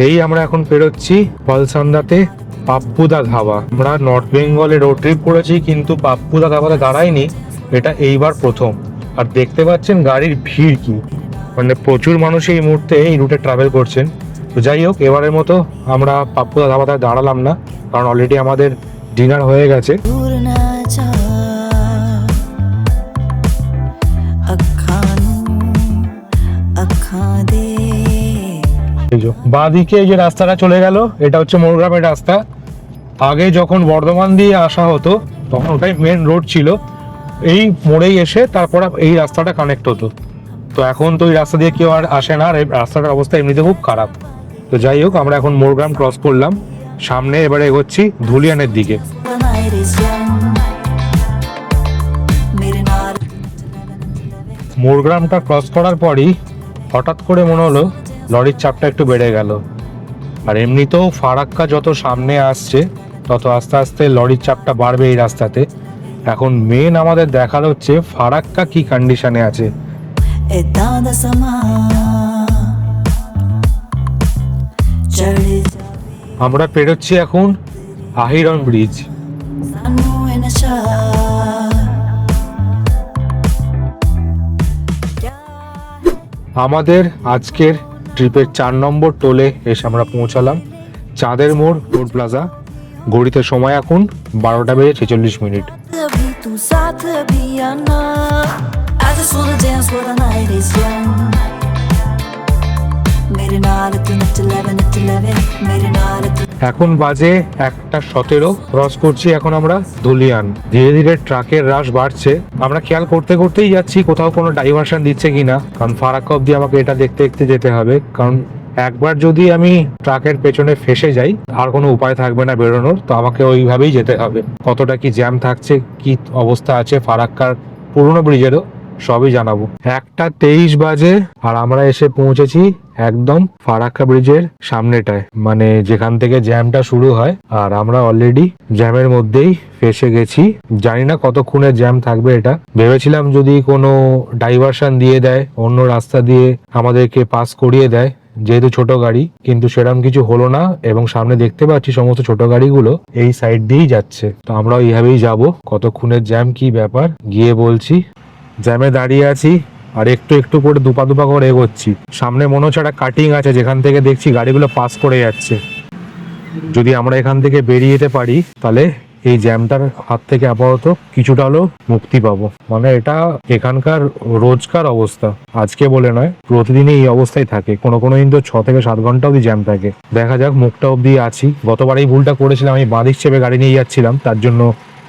Speaker 1: এই আমরা এখন পেরোচ্ছি ফলসন্দাতে পাপ্পুদা ধাবা। আমরা নর্থ বেঙ্গলে রোড ট্রিপ করেছি, কিন্তু পাপ্পুদা ধাবাতে দাঁড়াইনি, এটা এইবার প্রথম। আর দেখতে পাচ্ছেন গাড়ির ভিড় কি, মানে প্রচুর মানুষ এই মুহূর্তে এই রুটে ট্রাভেল করছেন। তো যাই হোক, এবারের মতো আমরা পাপ্পুদা ধাবাতে দাঁড়ালাম না, কারণ অলরেডি আমাদের ডিনার হয়ে গেছে।
Speaker 2: दूर ना जा अखां नूं अखां दे।
Speaker 1: এই যে বাঁদিকে এই যে রাস্তাটা চলে গেল, এটা হচ্ছে মোরগ্রামের রাস্তা। আগে যখন বর্ধমান দিয়ে আসা হতো তখন ওটাই মেন রোড ছিল। এই মোড়েই এসে তারপর এই রাস্তাটা কানেক্ট হতো। তো এখন তো এই রাস্তা দিয়ে কেউ আর আসে না, আর এই রাস্তাটার অবস্থা এমনিতে খুব খারাপ। তো যাই হোক, আমরা এখন মোরগ্রাম ক্রস করলাম। সামনে এবারে এগোচ্ছি ধুলিয়ানের দিকে।
Speaker 2: The night is young. मेरे नाल
Speaker 1: মোরগ্রামটা ক্রস করার পরই হঠাৎ করে মনে হলো লরির চাপটা একটু বেড়ে গেল। আর এমনিতেও ফারাক্কা যত সামনে আসছে তত আস্তে আস্তে লরির চাপটা বাড়বে এই রাস্তাতে। এখন মেন আমাদের দেখার হচ্ছে ফারাক্কা কি কন্ডিশনে আছে।
Speaker 2: इदां दा समा चढ़
Speaker 1: আমরা পেরোচ্ছি এখন আহিরন ব্রিজ।
Speaker 2: सानू ए नशा
Speaker 1: আমাদের আজকের ট্রিপের 4 নম্বর টোলে এসে আমরা পৌঁছালাম চাঁদের মোড় টোল প্লাজা। ঘড়িতে সময় এখন 12:46।
Speaker 2: अभी तू साथ अभी आना। I just wanna dance while the night is young. मेरे नाल तू नच ले मेरे नाल तू।
Speaker 1: এখন বাজে 1:17। ক্রস করছি এখন আমরা ধুলিয়ান। ধীরে ধীরে ট্রাকের রাশ বাড়ছে। আমরা খেয়াল করতেই যাচ্ছি কোথাও কোনো ডাইভারশন দিচ্ছে কিনা, কারণ ফারাক্কা অব্দি আমাকে এটা দেখতে দেখতে যেতে হবে। কারণ একবার যদি আমি ট্রাকের পেছনে ফেসে যাই আর কোনো উপায় থাকবে না বেরোনোর, তো আমাকে ওইভাবেই যেতে হবে। কতটা কি জ্যাম থাকছে, কি অবস্থা আছে ফারাক্কার পুরনো ব্রিজেরও সবই জানাবো। 1:23 বাজে আর আমরা এসে পৌঁছেছি একদম ফারাক্কা ব্রিজের সামনেটায়, মানে যেখান থেকে জ্যামটা শুরু হয়। আর আমরা অলরেডি জ্যামের মধ্যেই ফেসে গেছি। জানি না কতক্ষণের জ্যাম থাকবে এটা। ভেবেছিলাম যদি কোনো ডাইভারশন দিয়ে দেয়, অন্য রাস্তা দিয়ে আমাদেরকে পাস করিয়ে দেয় যেহেতু ছোট গাড়ি, কিন্তু সেরকম কিছু হলো না। এবং সামনে দেখতে পাচ্ছি সমস্ত ছোট গাড়িগুলো এই সাইড দিয়েই যাচ্ছে। তো আমরা এইভাবেই যাব। কতক্ষণের জ্যাম কি ব্যাপার গিয়ে বলছি। জ্যামে দাঁড়িয়ে আছি আর একটু একটু করে দুপা করে এগোচ্ছি। সামনে মনে হচ্ছে একটা কাটিং আছে যেখান থেকে দেখছি গাড়িগুলো পাস করে যাচ্ছে। যদি আমরা এখান থেকে বেরিয়ে যেতে পারি তাহলে এই জ্যামটার হাত থেকে আপাতত কিছুটা হলেও মুক্তি পাবো। মানে এটা এখানকার রোজকার অবস্থা, আজকে বলে নয়, প্রতিদিনই এই অবস্থায় থাকে। কোনো দিন তো 6 থেকে 7 ঘন্টা অবধি জ্যাম থাকে। দেখা যাক, মুখটা অবধি আছি। গতবার এই ভুলটা করেছিলাম, আমি বাঁ দিক চেপে গাড়ি নিয়ে যাচ্ছিলাম, তার জন্য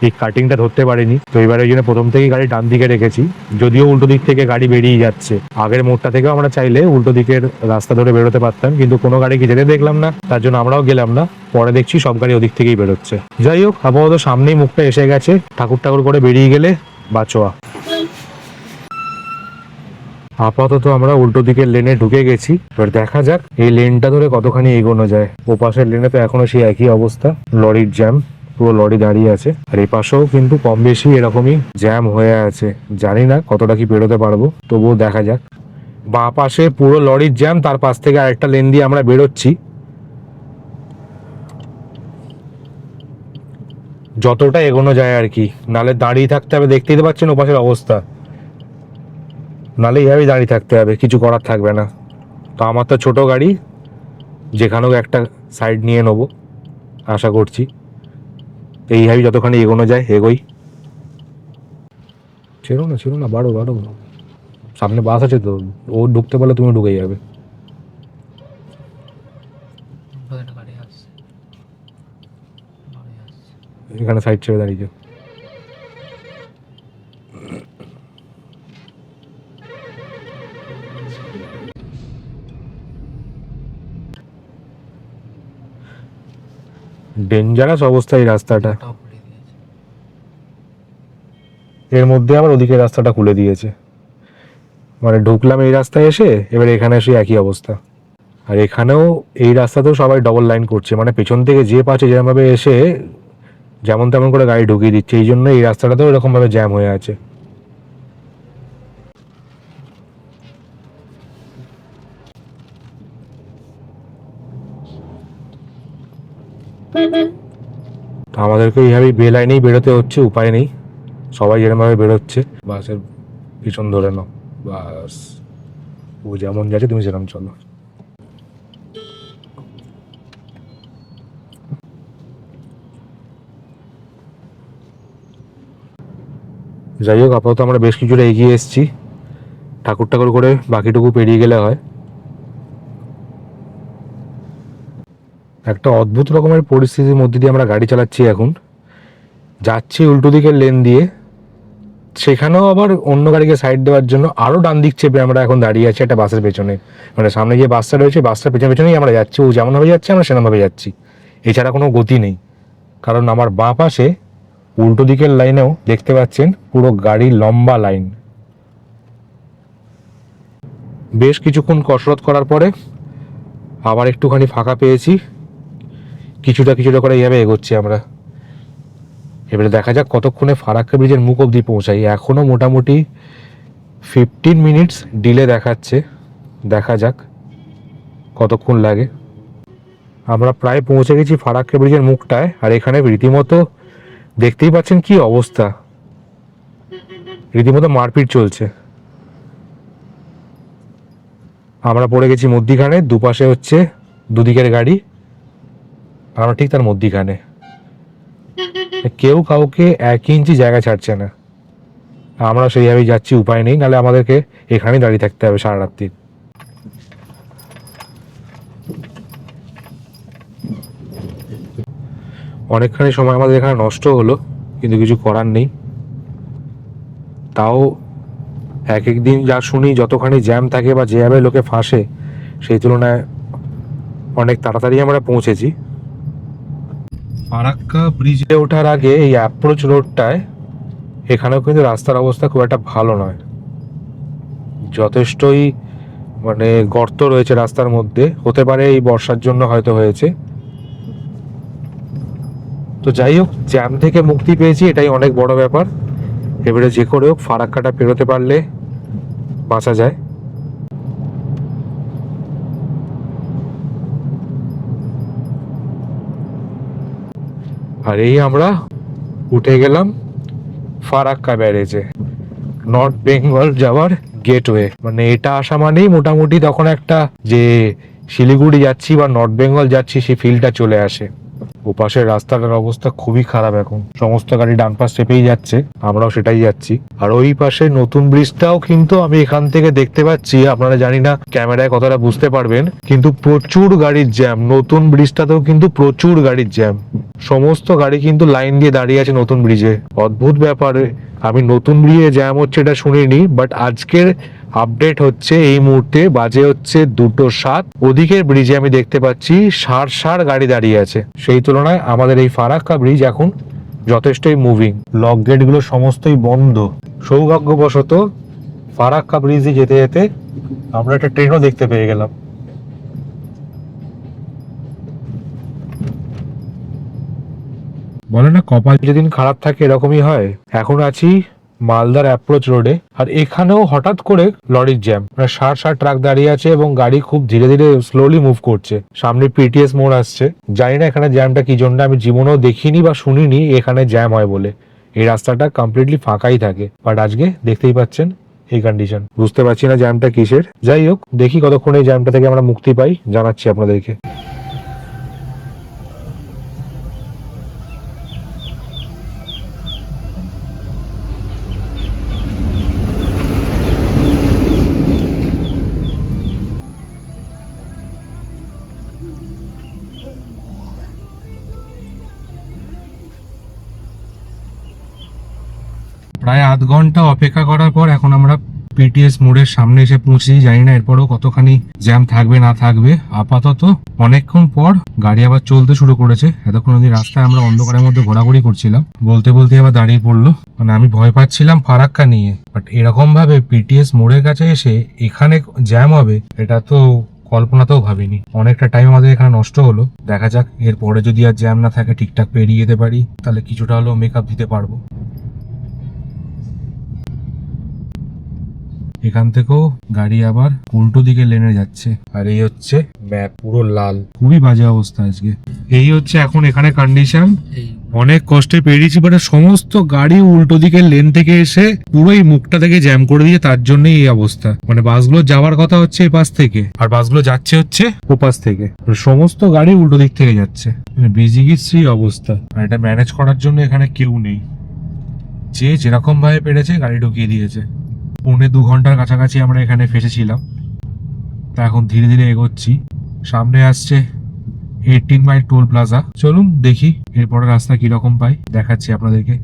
Speaker 1: এই কাটিংটা ধরতে পারিনি, তো এবারে ওই জন্য প্রথম থেকেই গাড়ি ডান দিকে রেখেছি, যদিও উল্টো দিক থেকে গাড়ি বেরিয়ে যাচ্ছে। আগের মোড়টা থেকেও আমরা চাইলে উল্টো দিকের রাস্তা ধরে বেরোতে পারতাম, কিন্তু কোনো গাড়িকে যেতে দেখলাম না, তার জন্য আমরাও গেলাম না। পরে দেখছি সব গাড়ি ওদিক থেকেই বেরোচ্ছে। যাই হোক, আপাতত সামনেই মুখটা এসে গেছে, ঠাকুর ঠাকুর করে বেরিয়ে গেলে বাঁচোয়া। আপাতত আমরা উল্টো দিকের লেনে ঢুকে গেছি, এবার দেখা যাক এই লেনটা ধরে কতখানি এগোনো যায়। ও পাশের লেনে তো এখনো সেই একই অবস্থা, লরির জ্যাম, পুরো লরি দাঁড়িয়ে আছে। আর এই পাশেও কিন্তু কম বেশি এরকমই জ্যাম হয়ে আছে, জানি না কতটা কি বেরোতে পারবো, তবুও দেখা যাক। বাঁ পাশে পুরো লরির জ্যাম, তার পাশ থেকে আরেকটা লেন দিয়ে আমরা বেরোচ্ছি। যতটা এগোনো যায় আর কি, নালে দাঁড়িয়ে থাকতে হবে, দেখতেই তো পাচ্ছেন ওপাশের অবস্থা, নালে এইভাবেই দাঁড়িয়ে থাকতে হবে, কিছু করার থাকবে না। তো আমার তো ছোটো গাড়ি, যেখানেও একটা সাইড নিয়ে নেবো আশা করছি। এইভাবেই যতখানি এগোনো যায় এগোই। ছিল না বাড়ো, সামনে বাস আছে তো, ও ঢুকতে পারলে তুমি ঢুকে যাবে। এখানে সাইড ছেড়ে দাঁড়িয়ে যাও। ডেঞ্জারাস অবস্থা এই রাস্তাটা, এর মধ্যে আবার ওদিকে রাস্তাটা খুলে দিয়েছে, মানে ঢুকলাম এই রাস্তায় এসে, এবার এখানে এসে একই অবস্থা। আর এখানেও এই রাস্তাতেও সবাই ডবল লাইন করছে, মানে পেছন থেকে যে পাচ্ছে যেরকমভাবে এসে যেমন তেমন করে গাড়ি ঢুকিয়ে দিচ্ছে, এই জন্য এই রাস্তাটাতেও এরকমভাবে জ্যাম হয়ে আছে। তো আমাদেরকে এইভাবেই বে লাইনেই বেরোতে হচ্ছে, উপায় নেই, সবাই যেরকমভাবে বেরোচ্ছে। বাসের পিছন ধরে নাও, বাস ও যেমন যাচ্ছে তুমি সেরকম চলো। যাই হোক, আপাতত আমরা বেশ কিছুটা এগিয়ে এসেছি, ঠাকুর ঠাকুর করে বাকিটুকু পেরিয়ে গেলে হয়। একটা অদ্ভুত রকমের পরিস্থিতির মধ্যে দিয়ে আমরা গাড়ি চালাচ্ছি এখন, যাচ্ছি উল্টো দিকের লেন দিয়ে, সেখানেও আবার অন্য গাড়িকে সাইড দেওয়ার জন্য আরও ডান দিক চেপে আমরা এখন দাঁড়িয়ে আছি একটা বাসের পেছনে, মানে সামনে যে বাসটা রয়েছে বাসটার পেছনে পেছনেই আমরা যাচ্ছি, ও যেমনভাবে যাচ্ছে আমরা সেরকমভাবে যাচ্ছি, এছাড়া কোনো গতি নেই। কারণ আমার বাঁ পাশে উল্টো দিকের লাইনেও দেখতে পাচ্ছেন পুরো গাড়ির লম্বা লাইন। বেশ কিছুক্ষণ কসরত করার পরে আবার একটুখানি ফাঁকা পেয়েছি, কিছুটা করে এইভাবে এগোচ্ছি আমরা। এবারে দেখা যাক কতক্ষণে ফারাক্কা ব্রিজের মুখ অবধি পৌঁছাই। এখনও মোটামুটি 15 মিনিটস ডিলে দেখাচ্ছে, দেখা যাক কতক্ষণ লাগে। আমরা প্রায় পৌঁছে গেছি ফারাক্কা ব্রিজের মুখটায়, আর এখানে রীতিমতো দেখতেই পাচ্ছেন কি অবস্থা, রীতিমতো মারপিট চলছে। আমরা পড়ে গেছি মধ্যিখানে, দুপাশে হচ্ছে দুদিকের গাড়ি, আমরা ঠিক তার মধ্যিখানে, কেউ কাউকে 1 ইঞ্চি জায়গা ছাড়ছে না। আমরা সেইভাবেই যাচ্ছি, উপায় নেই, নাহলে আমাদেরকে এখানেই দাঁড়িয়ে থাকতে হবে সারা রাত্রি। অনেকখানি সময় আমাদের এখানে নষ্ট হলো, কিন্তু কিছু করার নেই। তাও এক দিন যা শুনি যতখানি জ্যাম থাকে বা যেভাবে লোকে ফাঁসে, সেই তুলনায় অনেক তাড়াতাড়ি আমরা পৌঁছেছি। ফারাক্কা ব্রিজে ওঠার আগে এই অ্যাপ্রোচ রোডটায় এখানেও কিন্তু রাস্তার অবস্থা খুব একটা ভালো নয়, যথেষ্টই মানে গর্ত রয়েছে রাস্তার মধ্যে, হতে পারে এই বর্ষার জন্য হয়তো হয়েছে। তো যাই হোক, জ্যাম থেকে মুক্তি পেয়েছি, এটাই অনেক বড় ব্যাপার। এবারে যে করে হোক ফারাক্কাটা পেরোতে পারলে বাঁচা যায়। আর এই আমরা উঠে গেলাম ফারাক্কা ব্যারেজে, নর্থ বেঙ্গল যাওয়ার গেটওয়ে। মানে এটা আসা মানেই মোটামুটি তখন একটা যে শিলিগুড়ি যাচ্ছি বা নর্থ বেঙ্গল যাচ্ছি সেই ফিলটা চলে আসে। ওপাশের রাস্তাটার অবস্থা খুবই খারাপ এখন, সমস্ত গাড়ি ডান পাশ চেপেই যাচ্ছে, আমরাও সেটাই যাচ্ছি। আর ওই পাশে নতুন ব্রিজটাও কিন্তু আমি এখান থেকে দেখতে পাচ্ছি, আপনারা জানি না ক্যামেরায় কতটা বুঝতে পারবেন, কিন্তু প্রচুর গাড়ির জ্যাম। নতুন ব্রিজটাতেও কিন্তু প্রচুর গাড়ির জ্যাম, সমস্ত গাড়ি কিন্তু লাইন দিয়ে দাঁড়িয়ে আছে নতুন ব্রিজে। অদ্ভুত ব্যাপারে, আমি নতুন ব্রিজে জ্যাম হচ্ছে এটা শুনিনি, বাট আজকের আপডেট হচ্ছে এই মুহূর্তে বাজে হচ্ছে 2:07, ওদিকের ব্রিজে আমি দেখতে পাচ্ছি ষাড় গাড়ি দাঁড়িয়ে আছে। সেই তুলনায় আমাদের এই ফারাক্কা ব্রিজ এখন যথেষ্টই মুভিং, লক গেট গুলো সমস্তই বন্ধ। সৌভাগ্যবশত ফারাক্কা ব্রিজে যেতে যেতে আমরা একটা ট্রেনও দেখতে পেয়ে গেলাম। বলে না কপাল যেদিন খারাপ থাকে এরকমই হয়। এখন আছি মালদার অ্যাপ্রোচ রোডে, আর এখানেও হঠাৎ করে লরির জ্যাম, মানে 60 ট্রাক দাঁড়িয়ে আছে এবং গাড়ি খুব ধীরে ধীরে স্লোলি মুভ করছে। সামনে পিটিএস মোড় আসছে, জানি না এখানে জ্যামটা কি জন্য, আমি জীবনেও দেখিনি বা শুনিনি এখানে জ্যাম হয় বলে। এই রাস্তাটা কমপ্লিটলি ফাঁকাই থাকে, বাট আজকে দেখতেই পাচ্ছেন এই কন্ডিশন। বুঝতে পারছি না জ্যামটা কিসের। যাই হোক, দেখি কতক্ষণ এই জ্যামটা থেকে আমরা মুক্তি পাই, জানাচ্ছি আপনাদেরকে। প্রায় আধ ঘন্টা অপেক্ষা করার পর এখন আমরা পিটিএস মোড়ের সামনে এসে পৌঁছেছি। জানি না এরপরও কতখানি জ্যাম থাকবে না থাকবে। আপাতত অনেকক্ষণ পর গাড়ি আবার চলতে শুরু করেছে। এতক্ষণ অবধি রাস্তায় আমরা অন্ধকারের মধ্যে ঘোরাঘুরি করছিলাম, বলতে বলতে আবার দাঁড়িয়ে পড়লো। মানে আমি ভয় পাচ্ছিলাম ফারাক্কা নিয়ে, বাট এরকম ভাবে পিটিএস মোড়ের কাছে এসে এখানে জ্যাম হবে এটা তো কল্পনাতেও ভাবিনি। অনেকটা টাইম আমাদের এখানে নষ্ট হলো। দেখা যাক এরপরে যদি আর জ্যাম না থাকে, ঠিকঠাক পেরিয়ে যেতে পারি, তাহলে কিছুটা হলেও মেকআপ দিতে পারবো। এখান থেকেও গাড়ি আবার উল্টো দিকে লেনে যাচ্ছে, আর এই হচ্ছে ম্যাপ পুরো লাল, খুবই বাজে অবস্থা আজকে। এই হচ্ছে এখন এখানে কন্ডিশন। অনেক কষ্টে পেরিয়েছি, বাট সমস্ত গাড়ি উল্টো দিকে লেন থেকে এসে পুরো এই মুখটা থেকে জ্যাম করে দিয়ে, তার জন্যই এই অবস্থা। মানে বাসগুলো যাওয়ার কথা হচ্ছে এই পাশ থেকে, আর বাসগুলো যাচ্ছে হচ্ছে ও পাশ থেকে, সমস্ত গাড়ি উল্টো দিক থেকে যাচ্ছে। বিজিগির অবস্থা, আর এটা ম্যানেজ করার জন্য এখানে কেউ নেই। যে যেরকম ভাবে পেরেছে গাড়ি ঢুকিয়ে দিয়েছে। 1.5-2 ঘন্টার কাছাকাছি আমরা এখানে ফেসেছিলাম, তা এখন ধীরে ধীরে এগোচ্ছি। সামনে আসছে 18 মাইল টোল প্লাজা। চলুন দেখি এরপরে রাস্তা কিরকম পাই, দেখাচ্ছি আপনাদেরকে।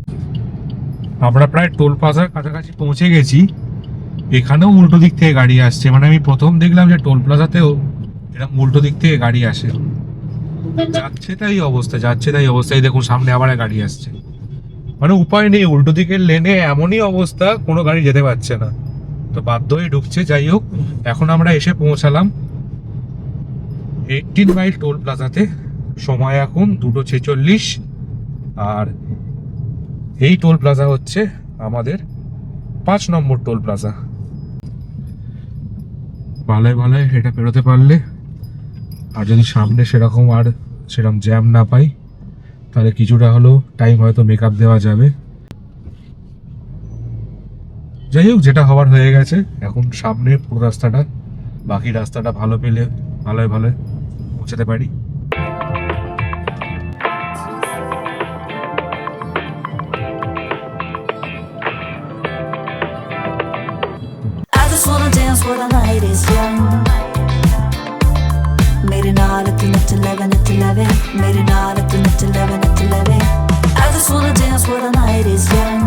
Speaker 1: আমরা প্রায় টোল প্লাজার কাছাকাছি পৌঁছে গেছি। এখানেও উল্টো দিক থেকে গাড়ি আসছে। মানে আমি প্রথম দেখলাম যে টোল প্লাজাতেও এরকম উল্টো দিক থেকে গাড়ি আসে। যাচ্ছে তাই অবস্থা, যাচ্ছে তাই অবস্থায়। দেখুন সামনে আবার গাড়ি আসছে। মানে উপায় নেই, উল্টো দিকের লেনে এমনই অবস্থা, কোনো গাড়ি যেতে পারছে না, তো বাধ্য হয়ে ঢুকছে। যাই হোক, এখন আমরা এসে পৌঁছালাম 18 মাইল টোল প্লাজাতে। সময় এখন 2:46, আর এই টোল প্লাজা হচ্ছে আমাদের 5 নম্বর টোল প্লাজা। ভালোই ভালোই এটা পেরোতে পারলে, আর যদি সামনে সেরকম জ্যাম না পাই, তাহলে কিছুটা হলেও টাইম হয়তো মেকআপ দেওয়া যাবে। যাই হোক, যেটা হওয়ার হয়ে গেছে। এখন সামনে পুরো রাস্তাটা, বাকি রাস্তাটা ভালো পেলে ভালোই পৌঁছাতে পারি।
Speaker 2: I just wanna dance while the night is young. मेरे नाल तू नच लवे नच लवे, मेरे नाल तू नच लवे नच लवे। I just wanna dance while the night is young.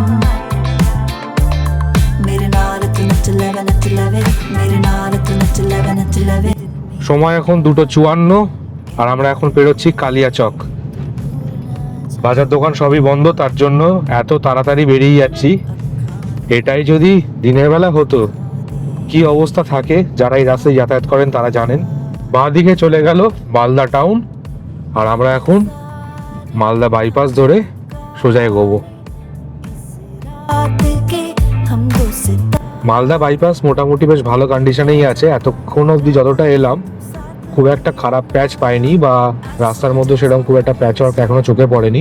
Speaker 2: मेरे नाल तू नच लवे नच लवे, मेरे नाल तू नच लवे नच लवे।
Speaker 1: সময় এখন 2:54, আর আমরা এখন পেরোচ্ছি কালিয়াচক। বাজার দোকান সবই বন্ধ, তার জন্য এত তাড়াতাড়ি বেরিয়ে যাচ্ছি। এটাই যদি দিনের বেলা হতো, কি অবস্থা থাকে, যারা এই রাস্তায় যাতায়াত করেন তারা জানেন। বাঁ দিকে চলে গেল মালদা টাউন, আর আমরা এখন মালদা বাইপাস ধরে সোজা এগোবো। মালদা বাইপাস মোটামুটি বেশ ভালো কন্ডিশনেই আছে। এতক্ষণ অবধি যতটা এলাম খুব একটা খারাপ প্যাচ পাইনি, বা রাস্তার মধ্যে সেরকম খুব একটা প্যাচ ওয়ার্ক এখনো চোখে পড়েনি।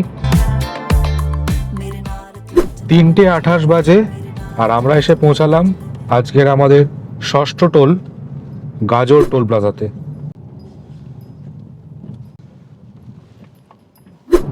Speaker 1: 3:28 বাজে, আর আমরা এসে পৌঁছালাম আজকের আমাদের 6ষ্ঠ টোল, গাজর টোল প্লাজাতে।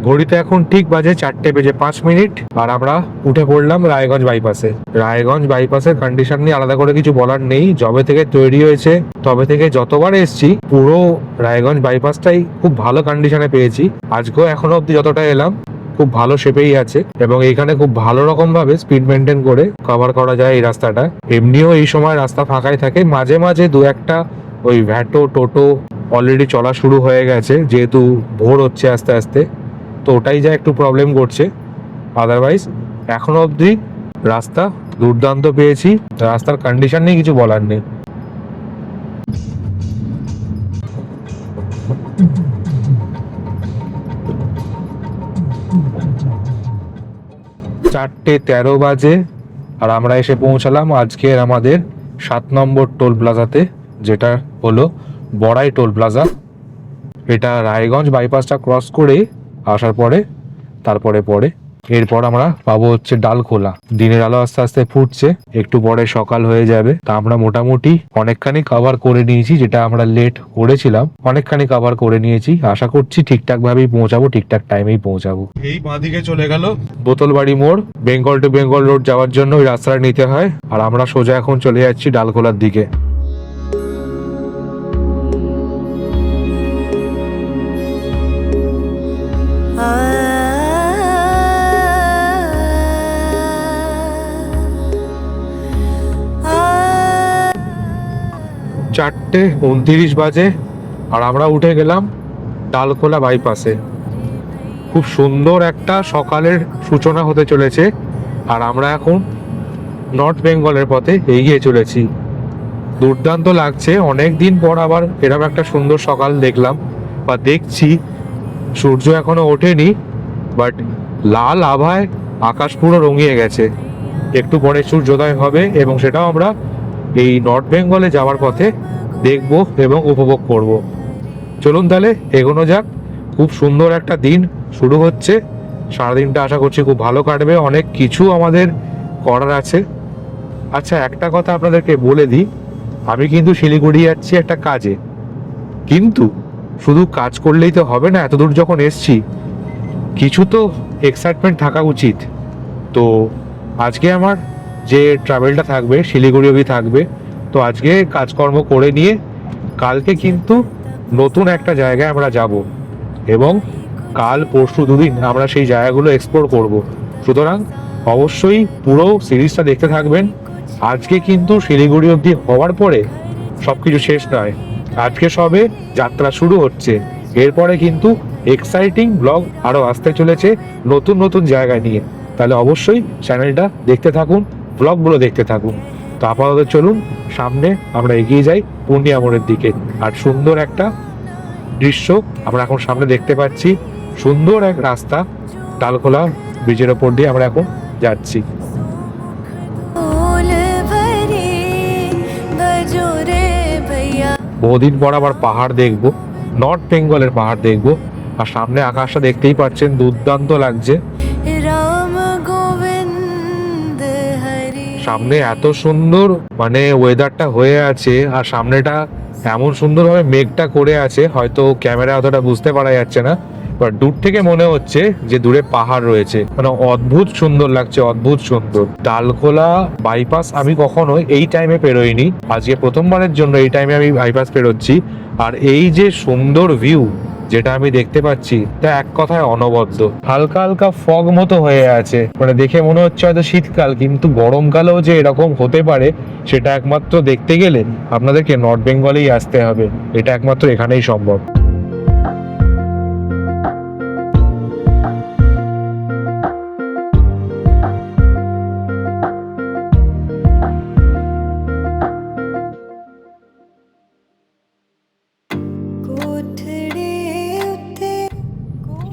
Speaker 1: ঘড়িতে এখন ঠিক বাজে 4:05 আর আমরা উঠে পড়লাম রায়গঞ্জ বাইপাসে। রায়গঞ্জ বাইপাসের কন্ডিশন নিয়ে আলাদা করে কিছু বলার নেই, যবে থেকে তৈরি হয়েছে তবে থেকে যতবার এসছি পুরো রায়গঞ্জ বাইপাসটাই খুব ভালো কন্ডিশনে পেয়েছি। আজকেও এখনো অব্দি যতটা এলাম খুব ভালো শেপেই আছে এবং এইখানে খুব ভালো রকম ভাবে স্পিড মেনটেন করে কভার করা যায় এই রাস্তাটা। এমনিও এই সময় রাস্তা ফাঁকাই থাকে, মাঝে মাঝে দু একটা ওই ভ্যাটো টোটো অলরেডি চলা শুরু হয়ে গেছে যেহেতু ভোর হচ্ছে আস্তে আস্তে, তো ওটাই যা একটু প্রবলেম করছে। আদারওয়াইজ এখনো অবধি রাস্তা দুর্দান্ত পেয়েছি, রাস্তার কন্ডিশন নিয়ে কিছু বলার নেই। চারটে 13 বাজে আর আমরা এসে পৌঁছালাম আজকের আমাদের 7 নম্বর টোল প্লাজাতে, যেটা হলো বড়াই টোল প্লাজা। এটা রায়গঞ্জ বাইপাসটা ক্রস করে আসার পরে তারপরে এরপর আমরা পাবো হচ্ছে ডালখোলা। দিনের আলো আস্তে আস্তে ফুটছে, একটু পরে সকাল হয়ে যাবে। তা আমরা মোটামুটি অনেকখানি কভার করে নিয়েছি, যেটা আমরা লেট করেছিলাম অনেকখানি কভার করে নিয়েছি। আশা করছি ঠিকঠাক ভাবেই পৌঁছাবো, ঠিকঠাক টাইমেই পৌঁছাবো। এই বাঁদিকে চলে গেল বোতলবাড়ি মোড়। বেঙ্গল টু বেঙ্গল রোড যাওয়ার জন্য ওই রাস্তাটা নিতে হয় আর আমরা সোজা এখন চলে যাচ্ছি ডালখোলার দিকে। চারটে 29 বাজে আর আমরা উঠে গেলাম ডালখোলা বাইপাসে। খুব সুন্দর একটা সকালের সূচনা হতে চলেছে আর আমরা এখন নর্থ বেঙ্গলের পথে এগিয়ে চলেছি। দুর্দান্ত লাগছে, অনেক দিন পর আবার এরকম একটা সুন্দর সকাল দেখলাম বা দেখছি। সূর্য এখনো ওঠেনি বাট লাল আভায় আকাশ পুরো রঙিয়ে গেছে। একটু পরে সূর্যোদয় হবে এবং সেটাও আমরা এই নর্থ বেঙ্গলে যাওয়ার পথে দেখব এবং উপভোগ করব। চলুন তাহলে এগোনো যাক। খুব সুন্দর একটা দিন শুরু হচ্ছে, সারাদিনটা আশা করছি খুব ভালো কাটবে। অনেক কিছু আমাদের করার আছে। আচ্ছা, একটা কথা আপনাদেরকে বলে দিই, আমি কিন্তু শিলিগুড়ি যাচ্ছি একটা কাজে, কিন্তু শুধু কাজ করলেই তো হবে না। এতদূর যখন এসছি কিছু তো এক্সাইটমেন্ট থাকা উচিত। তো আজকে আমার যে ট্রাভেলটা থাকবে শিলিগুড়ি অবধি থাকবে, তো আজকে কাজকর্ম করে নিয়ে কালকে কিন্তু নতুন একটা জায়গায় আমরা যাব এবং কাল পরশু দুদিন আমরা সেই জায়গাগুলো এক্সপ্লোর করব। সুতরাং অবশ্যই পুরো সিরিজটা দেখতে থাকবেন। আজকে কিন্তু শিলিগুড়ি অবধি হওয়ার পরে সব কিছু শেষ নয়, আজকে সবে যাত্রা শুরু হচ্ছে। এরপরে কিন্তু এক্সাইটিং ব্লগ আরও আসতে চলেছে নতুন নতুন জায়গা নিয়ে। তাহলে অবশ্যই চ্যানেলটা দেখতে থাকুন, ব্লগগুলো দেখতে থাকুন। তো আপাতত চলুন সামনে আমরা এগিয়ে যাই পূর্ণিয়া মোড়ের দিকে। আর সুন্দর একটা দৃশ্য আমরা এখন সামনে দেখতে পাচ্ছি, সুন্দর এক রাস্তা ডালখোলা ব্রিজের ওপর দিয়ে আমরা এখন যাচ্ছি। বহুদিন পর আবার পাহাড় দেখবো, নর্থ বেঙ্গলের পাহাড় দেখবো। আর সামনে আকাশটা দেখতেই পাচ্ছেন, দুর্দান্ত লাগছে। সামনে এত সুন্দর মানে ওয়েদারটা হয়ে আছে আর সামনেটা এমন সুন্দরভাবে মেঘটা করে আছে, হয়তো ক্যামেরা অতটা বুঝতে পারা যাচ্ছে না, বাট দূর থেকে মনে হচ্ছে যে দূরে পাহাড় রয়েছে। মানে অদ্ভুত সুন্দর লাগছে, অদ্ভুত সুন্দর। ডালখোলা বাইপাস আমি কখনো এই টাইমে পেরোইনি, আজকে প্রথমবারের জন্য এই টাইমে আমি বাইপাস পেরোচ্ছি। আর এই যে সুন্দর ভিউ যেটা আমি দেখতে পাচ্ছি তা এক কথায় অনবদ্য। হালকা হালকা ফগ মতো হয়ে আছে, মানে দেখে মনে হচ্ছে হয়তো শীতকাল, কিন্তু গরমকালেও যে এরকম হতে পারে সেটা একমাত্র দেখতে গেলে আপনাদেরকে নর্থ বেঙ্গলেই আসতে হবে। এটা একমাত্র এখানেই সম্ভব।